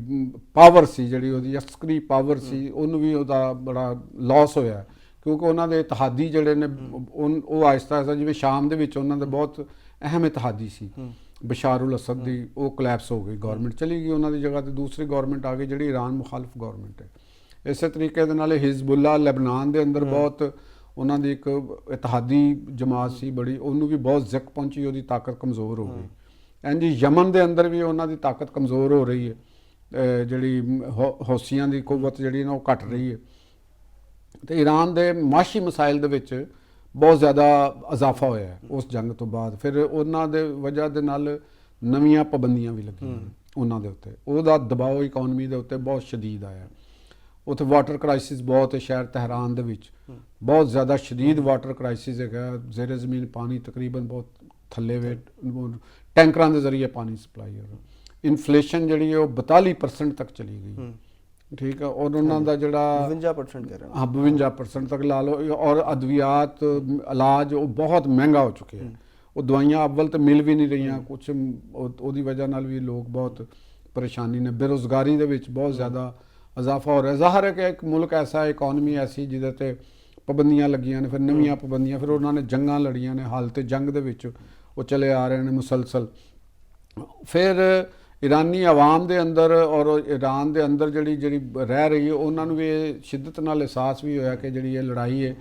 ਪਾਵਰ ਸੀ, ਜਿਹੜੀ ਉਹਦੀ ਅਸਕਰੀ ਪਾਵਰ ਸੀ, ਉਹਨੂੰ ਵੀ ਉਹਦਾ ਬੜਾ ਲਾਸ ਹੋਇਆ, ਕਿਉਂਕਿ ਉਹਨਾਂ ਦੇ ਇਤਿਹਾਦੀ ਜਿਹੜੇ ਨੇ ਉਹ ਆਹਿਸਤਾ ਆਹਿਸਤਾ, ਜਿਵੇਂ ਸ਼ਾਮ ਦੇ ਵਿੱਚ ਉਹਨਾਂ ਦੇ ਬਹੁਤ ਅਹਿਮ ਇਤਿਹਾਦੀ ਸੀ ਬਸ਼ਾਰ ਅਸਦ ਦੀ, ਉਹ ਕਲੈਪਸ ਹੋ ਗਈ, ਗਵਰਨਮੈਂਟ ਚਲੀ ਗਈ, ਉਹਨਾਂ ਦੀ ਜਗ੍ਹਾ ਤੇ ਦੂਸਰੀ ਗਵਰਨਮੈਂਟ ਆ ਗਈ ਜਿਹੜੀ ਈਰਾਨ ਮੁਖਾਲਫ ਗਵਰਨਮੈਂਟ ਹੈ। ਇਸੇ ਤਰੀਕੇ ਦੇ ਨਾਲ ਹਿਜ਼ਬੁੱਲਾ ਲੈਬਨਾਨ ਦੇ ਅੰਦਰ ਬਹੁਤ ਉਹਨਾਂ ਦੀ ਇੱਕ ਇਤਿਹਾਦੀ ਜਮਾਤ ਸੀ ਬੜੀ, ਉਹਨੂੰ ਵੀ ਬਹੁਤ ਜ਼ਕ ਪਹੁੰਚੀ, ਉਹਦੀ ਤਾਕਤ ਕਮਜ਼ੋਰ ਹੋ ਗਈ। ਇੰਝ ਯਮਨ ਦੇ ਅੰਦਰ ਵੀ ਉਹਨਾਂ ਦੀ ਤਾਕਤ ਕਮਜ਼ੋਰ ਹੋ ਰਹੀ ਹੈ, ਜਿਹੜੀ ਹੌਸੀਆਂ ਦੀ ਕੁਵਤ ਜਿਹੜੀ ਨਾ ਉਹ ਘਟ ਰਹੀ ਹੈ। ਤੇ ਈਰਾਨ ਦੇ ਮਾਸ਼ੀ ਮਸਾਇਲ ਦੇ ਵਿੱਚ ਬਹੁਤ ਜ਼ਿਆਦਾ ਇਜ਼ਾਫਾ ਹੋਇਆ ਹੈ ਉਸ ਜੰਗ ਤੋਂ ਬਾਅਦ। ਫਿਰ ਉਹਨਾਂ ਦੇ ਵਜ੍ਹਾ ਦੇ ਨਾਲ ਨਵੀਆਂ ਪਾਬੰਦੀਆਂ ਵੀ ਲੱਗੀਆਂ ਉਹਨਾਂ ਦੇ ਉੱਤੇ, ਉਹਦਾ ਦਬਾਅ ਇਕਨੋਮੀ ਦੇ ਉੱਤੇ ਬਹੁਤ ਸ਼ਦੀਦ ਆਇਆ। ਉੱਥੇ ਵਾਟਰ ਕ੍ਰਾਈਸਿਸ ਬਹੁਤ ਹੈ, ਸ਼ਹਿਰ ਤਹਿਰਾਨ ਦੇ ਵਿੱਚ ਬਹੁਤ ਜ਼ਿਆਦਾ ਸ਼ਦੀਦ ਵਾਟਰ ਕ੍ਰਾਈਸਿਸ ਹੈਗਾ, ਜ਼ੇਰੇ ਜ਼ਮੀਨ ਪਾਣੀ ਤਕਰੀਬਨ ਬਹੁਤ ਥੱਲੇ ਵੇ, ਟੈਂਕਰਾਂ ਦੇ ਜ਼ਰੀਏ ਪਾਣੀ ਸਪਲਾਈ ਹੋ ਰਿਹਾ। ਇਨਫਲੇਸ਼ਨ ਜਿਹੜੀ ਹੈ ਉਹ 42% ਤੱਕ ਚਲੀ ਗਈ, ਠੀਕ ਹੈ। ਔਰ ਉਹਨਾਂ ਦਾ ਜਿਹੜਾ 52% ਕਹਿ ਰਹੇ ਹਾਂ 52% ਤੱਕ ਲਾ ਲਓ। ਔਰ ਅਦਵਿਆਤ ਇਲਾਜ ਉਹ ਬਹੁਤ ਮਹਿੰਗਾ ਹੋ ਚੁੱਕਿਆ ਹੈ, ਉਹ ਦਵਾਈਆਂ ਅਵਲ ਤਾਂ ਮਿਲ ਵੀ ਨਹੀਂ ਰਹੀਆਂ ਕੁਛ, ਉਹਦੀ ਵਜ੍ਹਾ ਨਾਲ ਵੀ ਲੋਕ ਬਹੁਤ ਪਰੇਸ਼ਾਨੀ ਨੇ। ਬੇਰੁਜ਼ਗਾਰੀ ਦੇ ਵਿੱਚ ਬਹੁਤ ਜ਼ਿਆਦਾ ਇਜ਼ਾਫਾ ਹੋ ਰਿਹਾ। ਜ਼ਾਹਰ ਹੈ ਕਿ ਇੱਕ ਮੁਲਕ ਐਸਾ, ਇਕਨੋਮੀ ਐਸੀ ਜਿਹਦੇ ਤੇ ਪਾਬੰਦੀਆਂ ਲੱਗੀਆਂ ਨੇ, ਫਿਰ ਨਵੀਆਂ ਪਾਬੰਦੀਆਂ, ਫਿਰ ਉਹਨਾਂ ਨੇ ਜੰਗਾਂ ਲੜੀਆਂ ਨੇ, ਹਾਲ ਤੇ ਜੰਗ ਦੇ ਵਿੱਚ ਉਹ ਚਲੇ ਆ ਰਹੇ ਨੇ ਮੁਸਲਸਲ। ਫਿਰ ਈਰਾਨੀ ਆਵਾਮ ਦੇ ਅੰਦਰ ਔਰ ਈਰਾਨ ਦੇ ਅੰਦਰ ਜਿਹੜੀ ਰਹਿ ਰਹੀ ਹੈ, ਉਹਨਾਂ ਨੂੰ ਵੀ ਇਹ ਸ਼ਿੱਦਤ ਨਾਲ ਅਹਿਸਾਸ ਵੀ ਹੋਇਆ ਕਿ ਜਿਹੜੀ ਇਹ ਲੜਾਈ ਹੈ,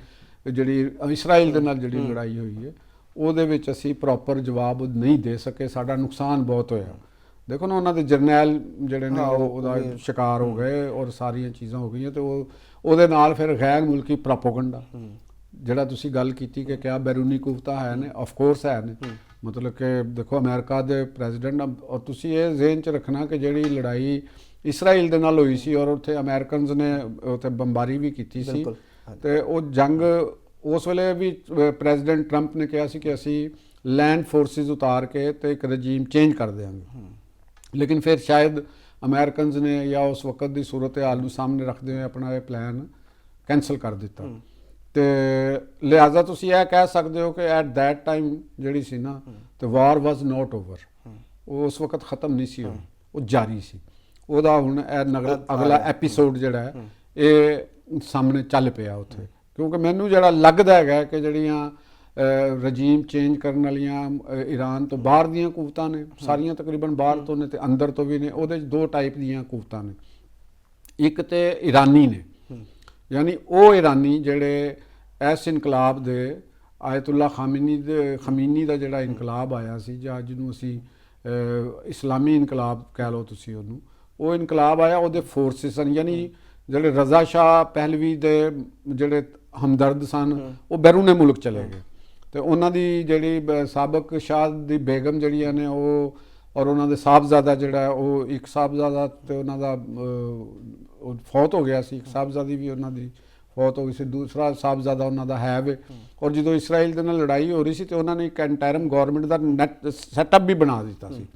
ਜਿਹੜੀ ਇਸਰਾਈਲ ਦੇ ਨਾਲ ਜਿਹੜੀ ਲੜਾਈ ਹੋਈ ਹੈ, ਉਹਦੇ ਵਿੱਚ ਅਸੀਂ ਪ੍ਰੋਪਰ ਜਵਾਬ ਨਹੀਂ ਦੇ ਸਕੇ, ਸਾਡਾ ਨੁਕਸਾਨ ਬਹੁਤ ਹੋਇਆ। ਦੇਖੋ ਨਾ, ਉਹਨਾਂ ਦੇ ਜਰਨੈਲ ਜਿਹੜੇ ਨੇ ਉਹਦਾ ਸ਼ਿਕਾਰ ਹੋ ਗਏ ਔਰ ਸਾਰੀਆਂ ਚੀਜ਼ਾਂ ਹੋ ਗਈਆਂ। ਤੇ ਉਹਦੇ ਨਾਲ ਫਿਰ ਗੈਰ ਮੁਲਕੀ ਪ੍ਰੋਪੇਗੈਂਡਾ, ਜਿਹੜਾ ਤੁਸੀਂ ਗੱਲ ਕੀਤੀ ਕਿ ਕਿਆ ਬੈਰੂਨੀ ਕੁਵਤਾਂ ਹੈ ਨੇ, ਆਫ ਕੋਰਸ ਹੈ ਨੇ। ਮਤਲਬ ਕਿ ਦੇਖੋ ਅਮਰੀਕਾ ਦੇ ਪ੍ਰੈਜ਼ੀਡੈਂਟ, ਔਰ ਤੁਸੀਂ ਇਹ ਜ਼ਿਹਨ 'ਚ ਰੱਖਣਾ ਕਿ ਜਿਹੜੀ ਲੜਾਈ ਇਸਰਾਈਲ ਦੇ ਨਾਲ ਹੋਈ ਸੀ ਔਰ ਉੱਥੇ ਅਮਰੀਕਨਜ਼ ਨੇ ਉੱਥੇ ਬੰਬਾਰੀ ਵੀ ਕੀਤੀ ਸੀ, ਤੇ ਉਹ ਜੰਗ ਉਸ ਵੇਲੇ ਵੀ ਪ੍ਰੈਜ਼ੀਡੈਂਟ ਟਰੰਪ ਨੇ ਕਿਹਾ ਸੀ ਕਿ ਅਸੀਂ ਲੈਂਡ ਫੋਰਸਿਸ ਉਤਾਰ ਕੇ ਤੇ ਇੱਕ ਰਜੀਮ ਚੇਂਜ ਕਰ ਦਿਆਂਗੇ। ਲੇਕਿਨ ਫਿਰ ਸ਼ਾਇਦ ਅਮਰੀਕਨਜ਼ ਨੇ ਜਾਂ ਉਸ ਵਕਤ ਦੀ ਸੂਰਤ ਹਾਲ ਨੂੰ ਸਾਹਮਣੇ ਰੱਖਦੇ ਹੋਏ ਆਪਣਾ ਇਹ ਪਲਾਨ ਕੈਂਸਲ ਕਰ ਦਿੱਤਾ। ਤੇ ਲਿਹਾਜ਼ਾ ਤੁਸੀਂ ਇਹ ਕਹਿ ਸਕਦੇ ਹੋ ਕਿ ਐਟ ਦੈਟ ਟਾਈਮ ਜਿਹੜੀ ਸੀ ਨਾ, ਤੇ ਵਾਰ ਵਾਜ਼ ਨਾਟ ਓਵਰ, ਉਹ ਉਸ ਵਕਤ ਖਤਮ ਨਹੀਂ ਸੀ ਹੋਈ, ਉਹ ਜਾਰੀ ਸੀ। ਉਹਦਾ ਹੁਣ ਇਹ ਅਗਲਾ ਐਪੀਸੋਡ ਜਿਹੜਾ ਹੈ ਇਹ ਸਾਹਮਣੇ ਚੱਲ ਪਿਆ ਉੱਥੇ, ਕਿਉਂਕਿ ਮੈਨੂੰ ਜਿਹੜਾ ਲੱਗਦਾ ਹੈਗਾ ਕਿ ਜਿਹੜੀਆਂ ਰਜੀਮ ਚੇਂਜ ਕਰਨ ਵਾਲੀਆਂ ਈਰਾਨ ਤੋਂ ਬਾਹਰ ਦੀਆਂ ਕੁਵਤਾਂ ਨੇ, ਸਾਰੀਆਂ ਤਕਰੀਬਨ ਬਾਹਰ ਤੋਂ ਨੇ ਤੇ ਅੰਦਰ ਤੋਂ ਵੀ ਨੇ। ਉਹਦੇ 'ਚ ਦੋ ਟਾਈਪ ਦੀਆਂ ਕੁਵਤਾਂ ਨੇ। ਇੱਕ ਤੇ ਇਰਾਨੀ ਨੇ, ਯਾਨੀ ਉਹ ਇਰਾਨੀ ਜਿਹੜੇ ਇਸ ਇਨਕਲਾਬ ਦੇ ਆਇਤੁੱਲਾ ਖਮੀਨੀ ਦਾ ਜਿਹੜਾ ਇਨਕਲਾਬ ਆਇਆ ਸੀ, ਜਾਂ ਜਿਹਨੂੰ ਅਸੀਂ ਇਸਲਾਮੀ ਇਨਕਲਾਬ ਕਹਿ ਲਓ ਤੁਸੀਂ ਉਹਨੂੰ, ਉਹ ਇਨਕਲਾਬ ਆਇਆ, ਉਹਦੇ ਫੋਰਸਿਸ ਸਨ, ਯਾਨੀ ਜਿਹੜੇ ਰਜ਼ਾ ਸ਼ਾਹ ਪਹਿਲਵੀ ਦੇ ਜਿਹੜੇ ਹਮਦਰਦ ਸਨ ਉਹ ਬੈਰੂਨੇ ਮੁਲਕ ਚਲੇ ਗਏ, ਤੇ ਉਹਨਾਂ ਦੀ ਜਿਹੜੀ ਸਾਬਕ ਸ਼ਾਹ ਦੀ ਬੇਗਮ ਜਿਹੜੀਆਂ ਨੇ ਉਹ, ਔਰ ਉਹਨਾਂ ਦੇ ਸਾਹਿਬਜ਼ਾਦਾ ਜਿਹੜਾ ਉਹ, ਇੱਕ ਸਾਹਿਬਜ਼ਾਦਾ ਤੇ ਉਹਨਾਂ ਦਾ ਉਹ ਫੌਤ ਹੋ ਗਿਆ ਸੀ, ਇੱਕ ਸਾਹਿਬਜ਼ਾਦੀ ਵੀ ਉਹਨਾਂ ਦੀ ਫੌਤ ਹੋ ਗਈ ਸੀ, ਦੂਸਰਾ ਸਾਹਿਬਜ਼ਾਦਾ ਉਹਨਾਂ ਦਾ ਹੈ ਵੇ। ਔਰ ਜਦੋਂ ਇਸਰਾਈਲ ਦੇ ਨਾਲ ਲੜਾਈ ਹੋ ਰਹੀ ਸੀ ਤੇ ਉਹਨਾਂ ਨੇ ਇੱਕ ਇੰਟਰਮ ਗਵਰਨਮੈਂਟ ਦਾ ਨੈਟ ਸੈਟਅਪ ਵੀ ਬਣਾ ਦਿੱਤਾ ਸੀ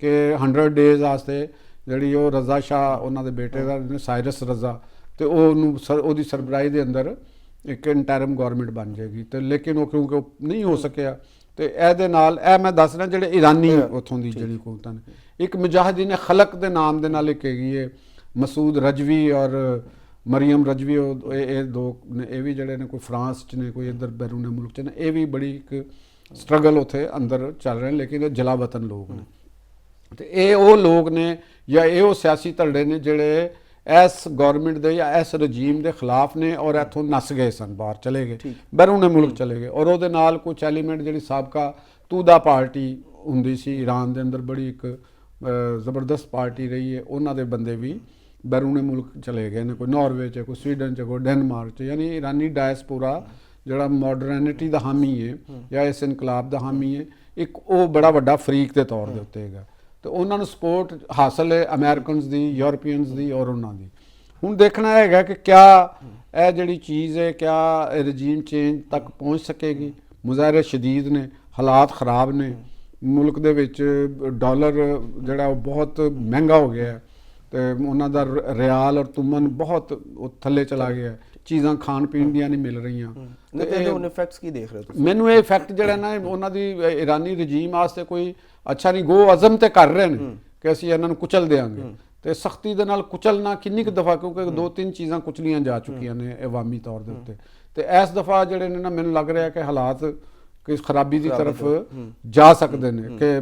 ਕਿ 100 ਡੇਜ਼ ਵਾਸਤੇ ਜਿਹੜੀ ਉਹ ਰਜ਼ਾ ਸ਼ਾਹ ਉਹਨਾਂ ਦੇ ਬੇਟੇ ਦਾ ਸਾਇਰਸ ਰਜ਼ਾ, ਤੇ ਉਹਨੂੰ ਉਹਦੀ ਸਰਬਰਾਹੀ ਦੇ ਅੰਦਰ ਇੱਕ ਇੰਟਰਮ ਗਵਰਨਮੈਂਟ ਬਣ ਜਾਏਗੀ। ਤੇ ਲੇਕਿਨ ਉਹ ਕਿਉਂਕਿ ਉਹ ਨਹੀਂ ਹੋ ਸਕਿਆ, ਤੇ ਇਹਦੇ ਨਾਲ ਇਹ ਮੈਂ ਦੱਸ ਰਿਹਾ ਜਿਹੜੇ ਇਰਾਨੀ ਉੱਥੋਂ ਦੀ ਜਿਹੜੀ ਹਕੂਮਤਾਂ ਨੇ, ਇੱਕ ਮੁਜਾਹਿਦੀਨ ਖਲਕ ਦੇ ਨਾਮ ਦੇ ਨਾਲ ਇੱਕ ਹੈਗੀ ਹੈ ਮਸੂਦ ਰਜਵੀ ਔਰ ਮਰੀਮ ਰਜਵੀ, ਇਹ ਦੋ ਨੇ, ਇਹ ਵੀ ਜਿਹੜੇ ਨੇ ਕੋਈ ਫਰਾਂਸ 'ਚ ਨੇ, ਕੋਈ ਇੱਧਰ ਬੈਰੂਨੇ ਮੁਲਕ 'ਚ ਨੇ, ਇਹ ਵੀ ਬੜੀ ਇੱਕ ਸਟਰਗਲ ਉੱਥੇ ਅੰਦਰ ਚੱਲ ਰਹੇ ਨੇ, ਲੇਕਿਨ ਇਹ ਜਲਾ ਵਤਨ ਲੋਕ ਨੇ। ਤੇ ਇਹ ਉਹ ਲੋਕ ਨੇ ਜਾਂ ਇਹ ਉਹ ਸਿਆਸੀ ਧੜੇ ਨੇ ਜਿਹੜੇ ਇਸ ਗਵਰਨਮੈਂਟ ਦੇ ਜਾਂ ਇਸ ਰਜੀਮ ਦੇ ਖਿਲਾਫ ਨੇ ਔਰ ਇੱਥੋਂ ਨੱਸ ਗਏ ਸਨ, ਬਾਹਰ ਚਲੇ ਗਏ, ਬੈਰੂਨੇ ਮੁਲਕ ਚਲੇ ਗਏ। ਔਰ ਉਹਦੇ ਨਾਲ ਕੁਝ ਐਲੀਮੈਂਟ ਜਿਹੜੀ ਸਾਬਕਾ ਤੂਦਾ ਪਾਰਟੀ ਹੁੰਦੀ ਸੀ ਈਰਾਨ ਦੇ ਅੰਦਰ, ਬੜੀ ਇੱਕ ਜ਼ਬਰਦਸਤ ਪਾਰਟੀ ਰਹੀ ਹੈ, ਉਹਨਾਂ ਦੇ ਬੰਦੇ ਵੀ ਬੈਰੂਨੇ ਮੁਲਕ ਚਲੇ ਗਏ ਨੇ, ਕੋਈ ਨਾਰਵੇ 'ਚ, ਕੋਈ ਸਵੀਡਨ 'ਚ, ਕੋਈ ਡੈਨਮਾਰਕ 'ਚ। ਯਾਨੀ ਇਰਾਨੀ ਡਾਇਸਪੋਰਾ ਜਿਹੜਾ ਮਾਡਰਨਿਟੀ ਦਾ ਹਾਮੀ ਹੈ ਜਾਂ ਇਸ ਇਨਕਲਾਬ ਦਾ ਹਾਮੀ ਹੈ, ਇੱਕ ਉਹ ਬੜਾ ਵੱਡਾ ਫਰੀਕ ਦੇ ਤੌਰ ਦੇ ਉੱਤੇ ਹੈਗਾ, ਤੇ ਉਹਨਾਂ ਨੂੰ ਸਪੋਰਟ ਹਾਸਲ ਹੈ ਅਮਰੀਕਨਸ ਦੀ, ਯੂਰਪੀਅਨਸ ਦੀ ਔਰ ਉਹਨਾਂ ਦੀ। ਹੁਣ ਦੇਖਣਾ ਹੈਗਾ ਕਿ ਕਿਆ ਇਹ ਜਿਹੜੀ ਚੀਜ਼ ਹੈ, ਕਿਆ ਰਜੀਮ ਚੇਂਜ ਤੱਕ ਪਹੁੰਚ ਸਕੇਗੀ। ਮੁਜ਼ਾਹਰੇ ਸ਼ਦੀਦ ਨੇ, ਹਾਲਾਤ ਖਰਾਬ ਨੇ, ਮੁਲਕ ਦੇ ਵਿੱਚ ਡਾਲਰ ਜਿਹੜਾ ਉਹ ਬਹੁਤ ਮਹਿੰਗਾ ਹੋ ਗਿਆ ਹੈ, ਤੇ ਉਹਨਾਂ ਦਾ ਰਿਆਲ ਔਰ ਤੁਮਨ ਬਹੁਤ ਥੱਲੇ ਚਲਾ ਗਿਆ, ਚੀਜ਼ਾਂ ਖਾਣ ਪੀਣ ਦੀਆਂ ਨਹੀਂ ਮਿਲ ਰਹੀਆਂ। ਤੇ ਇਹਦੇ ਹੁਣ ਇਫੈਕਟਸ ਕੀ ਦੇਖ ਰਹੇ ਹੋ ਤੁਸੀਂ? ਮੈਨੂੰ ਇਹ ਇਫੈਕਟ ਜਿਹੜਾ ਨਾ ਉਹਨਾਂ ਦੀ ਇਰਾਨੀ ਰਜੀਮ ਵਾਸਤੇ ਕੋਈ ਅੱਛਾ ਨਹੀਂ, ਗੋ ਅਜ਼ਮ ਤੇ ਕਰ ਰਹੇ ਨੇ ਕਿ ਅਸੀਂ ਇਹਨਾਂ ਨੂੰ ਕੁਚਲ ਦੇਵਾਂਗੇ, ਤੇ ਸਖਤੀ ਦੇ ਨਾਲ ਕੁਚਲਣਾ ਕਿੰਨੀ ਕੁ ਦਫਾ, ਕਿਉਂਕਿ 2-3 ਚੀਜ਼ਾਂ ਕੁਚਲੀਆਂ ਜਾ ਚੁੱਕੀਆਂ ਨੇ ਅਵਾਮੀ ਤੌਰ ਦੇ ਉੱਤੇ, ਤੇ ਇਸ ਦਫਾ ਜਿਹੜੇ ਨੇ ਨਾ ਮੈਨੂੰ ਲੱਗ ਰਿਹਾ ਕਿ ਹਾਲਾਤ ਕਿਸ ਖਰਾਬੀ ਦੀ ਤਰਫ ਜਾ ਸਕਦੇ ਨੇ, ਕਿ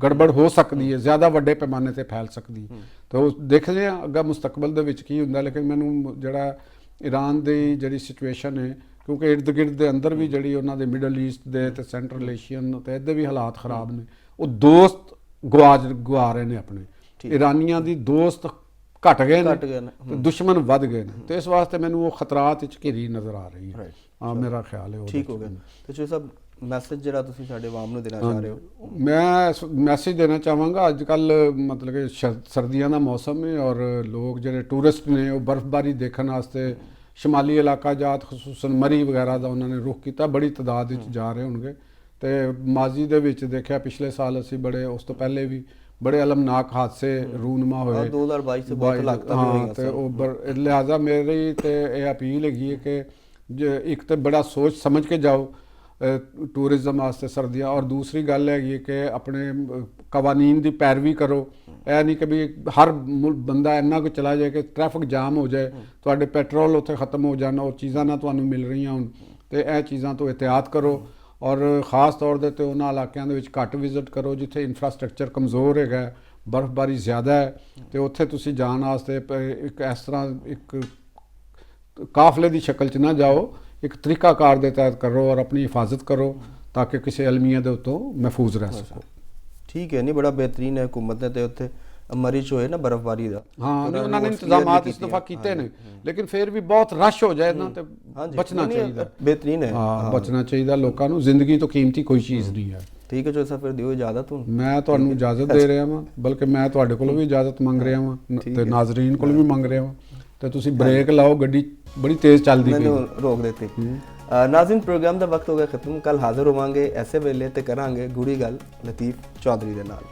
ਗੜਬੜ ਹੋ ਸਕਦੀ ਹੈ, ਜ਼ਿਆਦਾ ਵੱਡੇ ਪੈਮਾਨੇ ਤੇ ਫੈਲ ਸਕਦੀ ਹੈ। ਤੇ ਉਹ ਦੇਖਦੇ ਹਾਂ ਅੱਗਾ ਮੁਸਤਕਬਲ ਦੇ ਵਿੱਚ ਕੀ ਹੁੰਦਾ। ਲੇਕਿਨ ਮੈਨੂੰ ਜਿਹੜਾ ਈਰਾਨ ਦੀ ਜਿਹੜੀ ਸਿਚੁਏਸ਼ਨ ਹੈ, ਕਿਉਂਕਿ ਇਰਦ ਗਿਰਦ ਦੇ ਅੰਦਰ ਵੀ ਜਿਹੜੀ ਉਹਨਾਂ ਦੇ ਮਿਡਲ ਈਸਟ ਦੇ ਤੇ ਸੈਂਟਰਲ ਏਸ਼ੀਅਨ ਤੇ ਇੱਧਰ ਵੀ ਹਾਲਾਤ ਖਰਾਬ ਨੇ, ਉਹ ਦੋਸਤ ਗਵਾ ਰਹੇ ਨੇ ਆਪਣੇ। ਈਰਾਨੀਆਂ ਦੀ ਦੋਸਤ ਘਟ ਗਏ ਨੇ ਤੇ ਦੁਸ਼ਮਣ ਵੱਧ ਗਏ ਨੇ, ਤੇ ਇਸ ਵਾਸਤੇ ਮੈਨੂੰ ਉਹ ਖਤਰਾਤ ਵਿੱਚ ਘਿਰੀ ਨਜ਼ਰ ਆ ਰਹੀ ਹੈ। ਹਾਂ, ਮੇਰਾ ਖਿਆਲ ਹੈ ਉਹ ਠੀਕ ਹੋ ਗਿਆ। ਤੇ ਚੋਈ ਸਾਹਿਬ ਮੈਸੇਜ ਜਿਹੜਾ ਤੁਸੀਂ ਸਾਡੇ ਆਵਾਮ ਨੂੰ ਦੇਣਾ ਚਾਹ ਰਹੇ ਹੋ? ਮੈਂ ਮੈਸੇਜ ਦੇਣਾ ਚਾਹਾਂਗਾ, ਅੱਜ ਕੱਲ ਮਤਲਬ ਕਿ ਸਰਦੀਆਂ ਦਾ ਮੌਸਮ ਹੈ ਔਰ ਲੋਕ ਜਿਹੜੇ ਟੂਰਿਸਟ ਨੇ ਉਹ ਬਰਫ਼ਬਾਰੀ ਦੇਖਣ ਵਾਸਤੇ ਸ਼ਮਾਲੀ ਇਲਾਕਾ ਜਾਤ ਖਸੂਸਨ ਮਰੀ ਵਗੈਰਾ ਦਾ ਉਹਨਾਂ ਨੇ ਰੁਖ ਕੀਤਾ, ਬੜੀ ਤਾਦਾਦ ਵਿੱਚ ਜਾ ਰਹੇ ਹੋਣਗੇ। ਤੇ ਮਾਜ਼ੀ ਦੇ ਵਿੱਚ ਦੇਖਿਆ, ਪਿਛਲੇ ਸਾਲ ਅਸੀਂ ਬੜੇ, ਉਸ ਤੋਂ ਪਹਿਲੇ ਵੀ ਬੜੇ ਅਲਮਨਾਕ ਹਾਦਸੇ ਰੂਨਮਾ ਹੋਏ 2022 से बहुत लाखतां भी होईयां। ਤੇ ਉਹ ਲਿਹਾਜ਼ਾ ਮੇਰੀ ਤੇ ਇਹ ਅਪੀਲ ਹੈਗੀ ਹੈ ਕਿ ਇੱਕ ਤਾਂ ਬੜਾ ਸੋਚ ਸਮਝ ਕੇ ਜਾਓ ਟੂਰਿਜ਼ਮ ਵਾਸਤੇ ਸਰਦੀਆਂ, ਔਰ ਦੂਸਰੀ ਗੱਲ ਹੈਗੀ ਹੈ ਕਿ ਆਪਣੇ ਕਵਾਨੀਨ ਦੀ ਪੈਰਵੀ ਕਰੋ। ਇਹ ਨਹੀਂ ਕਿ ਵੀ ਹਰ ਬੰਦਾ ਇੰਨਾ ਕੁ ਚਲਾ ਜਾਏ ਕਿ ਟ੍ਰੈਫਿਕ ਜਾਮ ਹੋ ਜਾਏ, ਤੁਹਾਡੇ ਪੈਟਰੋਲ ਉੱਥੇ ਖਤਮ ਹੋ ਜਾਣ, ਉਹ ਚੀਜ਼ਾਂ ਨਾ ਤੁਹਾਨੂੰ ਮਿਲ ਰਹੀਆਂ ਹੁਣ, ਤੇ ਇਹ ਚੀਜ਼ਾਂ ਤੋਂ ਇhtiyat ਕਰੋ। ਔਰ ख़ास ਤੌਰ ਦੇ 'ਤੇ ਉਹਨਾਂ ਇਲਾਕਿਆਂ ਦੇ ਵਿੱਚ ਘੱਟ ਵਿਜ਼ਿਟ ਕਰੋ ਜਿੱਥੇ ਇਨਫਰਾਸਟਰਕਚਰ ਕਮਜ਼ੋਰ ਹੈਗਾ, ਬਰਫ਼ਬਾਰੀ ਜ਼ਿਆਦਾ ਹੈ, ਤੇ ਉੱਥੇ ਤੁਸੀਂ ਜਾਣ ਵਾਸਤੇ ਇੱਕ ਇਸ ਤਰ੍ਹਾਂ ਇੱਕ ਕਾਫਲੇ ਦੀ ਸ਼ਕਲ 'ਚ ਨਾ ਜਾਓ, ਇੱਕ ਤਰੀਕਾਕਾਰ ਦੇ ਤਹਿਤ ਕਰੋ ਔਰ ਆਪਣੀ ਹਿਫਾਜ਼ਤ ਕਰੋ ਤਾਂ ਕਿ ਕਿਸੇ ਅਲਮੀਆ ਦੇ ਉੱਤੋਂ ਮਹਿਫੂਜ਼ ਰਹਿ ਸਕੋ। ਠੀਕ ਹੈ, ਨਹੀਂ ਬੜਾ ਬਿਹਤਰੀਨ ਹੈ ਹੁਕੂਮਤ ਨੇ, ਤੇ ਉੱਥੇ ਮਰੀ 'ਚ ਹੋਏ ਨਾ ਬਰਫ਼ਬਾਰੀ ਦਾ, ਹਾਂ ਉਹਨਾਂ ਨੇ ਇੰਤਜ਼ਾਮਾਤ ਇਸ ਦਫਾ ਕੀਤੇ ਨੇ, ਲੇਕਿਨ ਫਿਰ ਵੀ ਬਹੁਤ ਰਸ਼ ਹੋ ਜਾਏ ਨਾ ਤੇ ਬਚਣਾ ਚਾਹੀਦਾ। ਬਿਹਤਰੀਨ ਹੈ, ਹਾਂ ਬਚਣਾ ਚਾਹੀਦਾ ਲੋਕਾਂ ਨੂੰ, ਜ਼ਿੰਦਗੀ ਤੋਂ ਕੀਮਤੀ ਕੋਈ ਚੀਜ਼ ਨਹੀਂ ਹੈ। ਠੀਕ ਹੈ ਚੋਈ ਸਾਹਿਬ, ਫਿਰ ਦਿਓ ਇਜਾਜ਼ਤ। ਹੁਣ ਮੈਂ ਤੁਹਾਨੂੰ ਇਜਾਜ਼ਤ ਦੇ ਰਿਹਾ ਹਾਂ, ਬਲਕਿ ਮੈਂ ਤੁਹਾਡੇ ਕੋਲੋਂ ਵੀ ਇਜਾਜ਼ਤ ਮੰਗ ਰਿਹਾ ਹਾਂ ਤੇ ਨਾਜ਼ਰੀਨ ਕੋਲੋਂ ਵੀ ਮੰਗ ਰਿਹਾ ਹਾਂ, ਤੇ ਤੁਸੀਂ ਬ੍ਰੇਕ ਲਾਓ, ਗੱਡੀ ਬੜੀ ਤੇਜ਼ ਚੱਲਦੀ ਪਈ, ਮੈਨੂੰ ਰੋਕ ਦਿੱਤੀ। ਨਾਜ਼ਰੀਨ, ਪ੍ਰੋਗਰਾਮ ਦਾ ਵਕਤ ਹੋ ਗਿਆ ਖਤਮ। ਕੱਲ ਹਾਜ਼ਰ ਹੋਵਾਂਗੇ ਐਸੇ ਵੇਲੇ ਤੇ ਕਰਾਂਗੇ ਗੂੜੀ ਗੱਲ ਲਤੀਫ ਚੌਧਰੀ ਦੇ ਨਾਲ।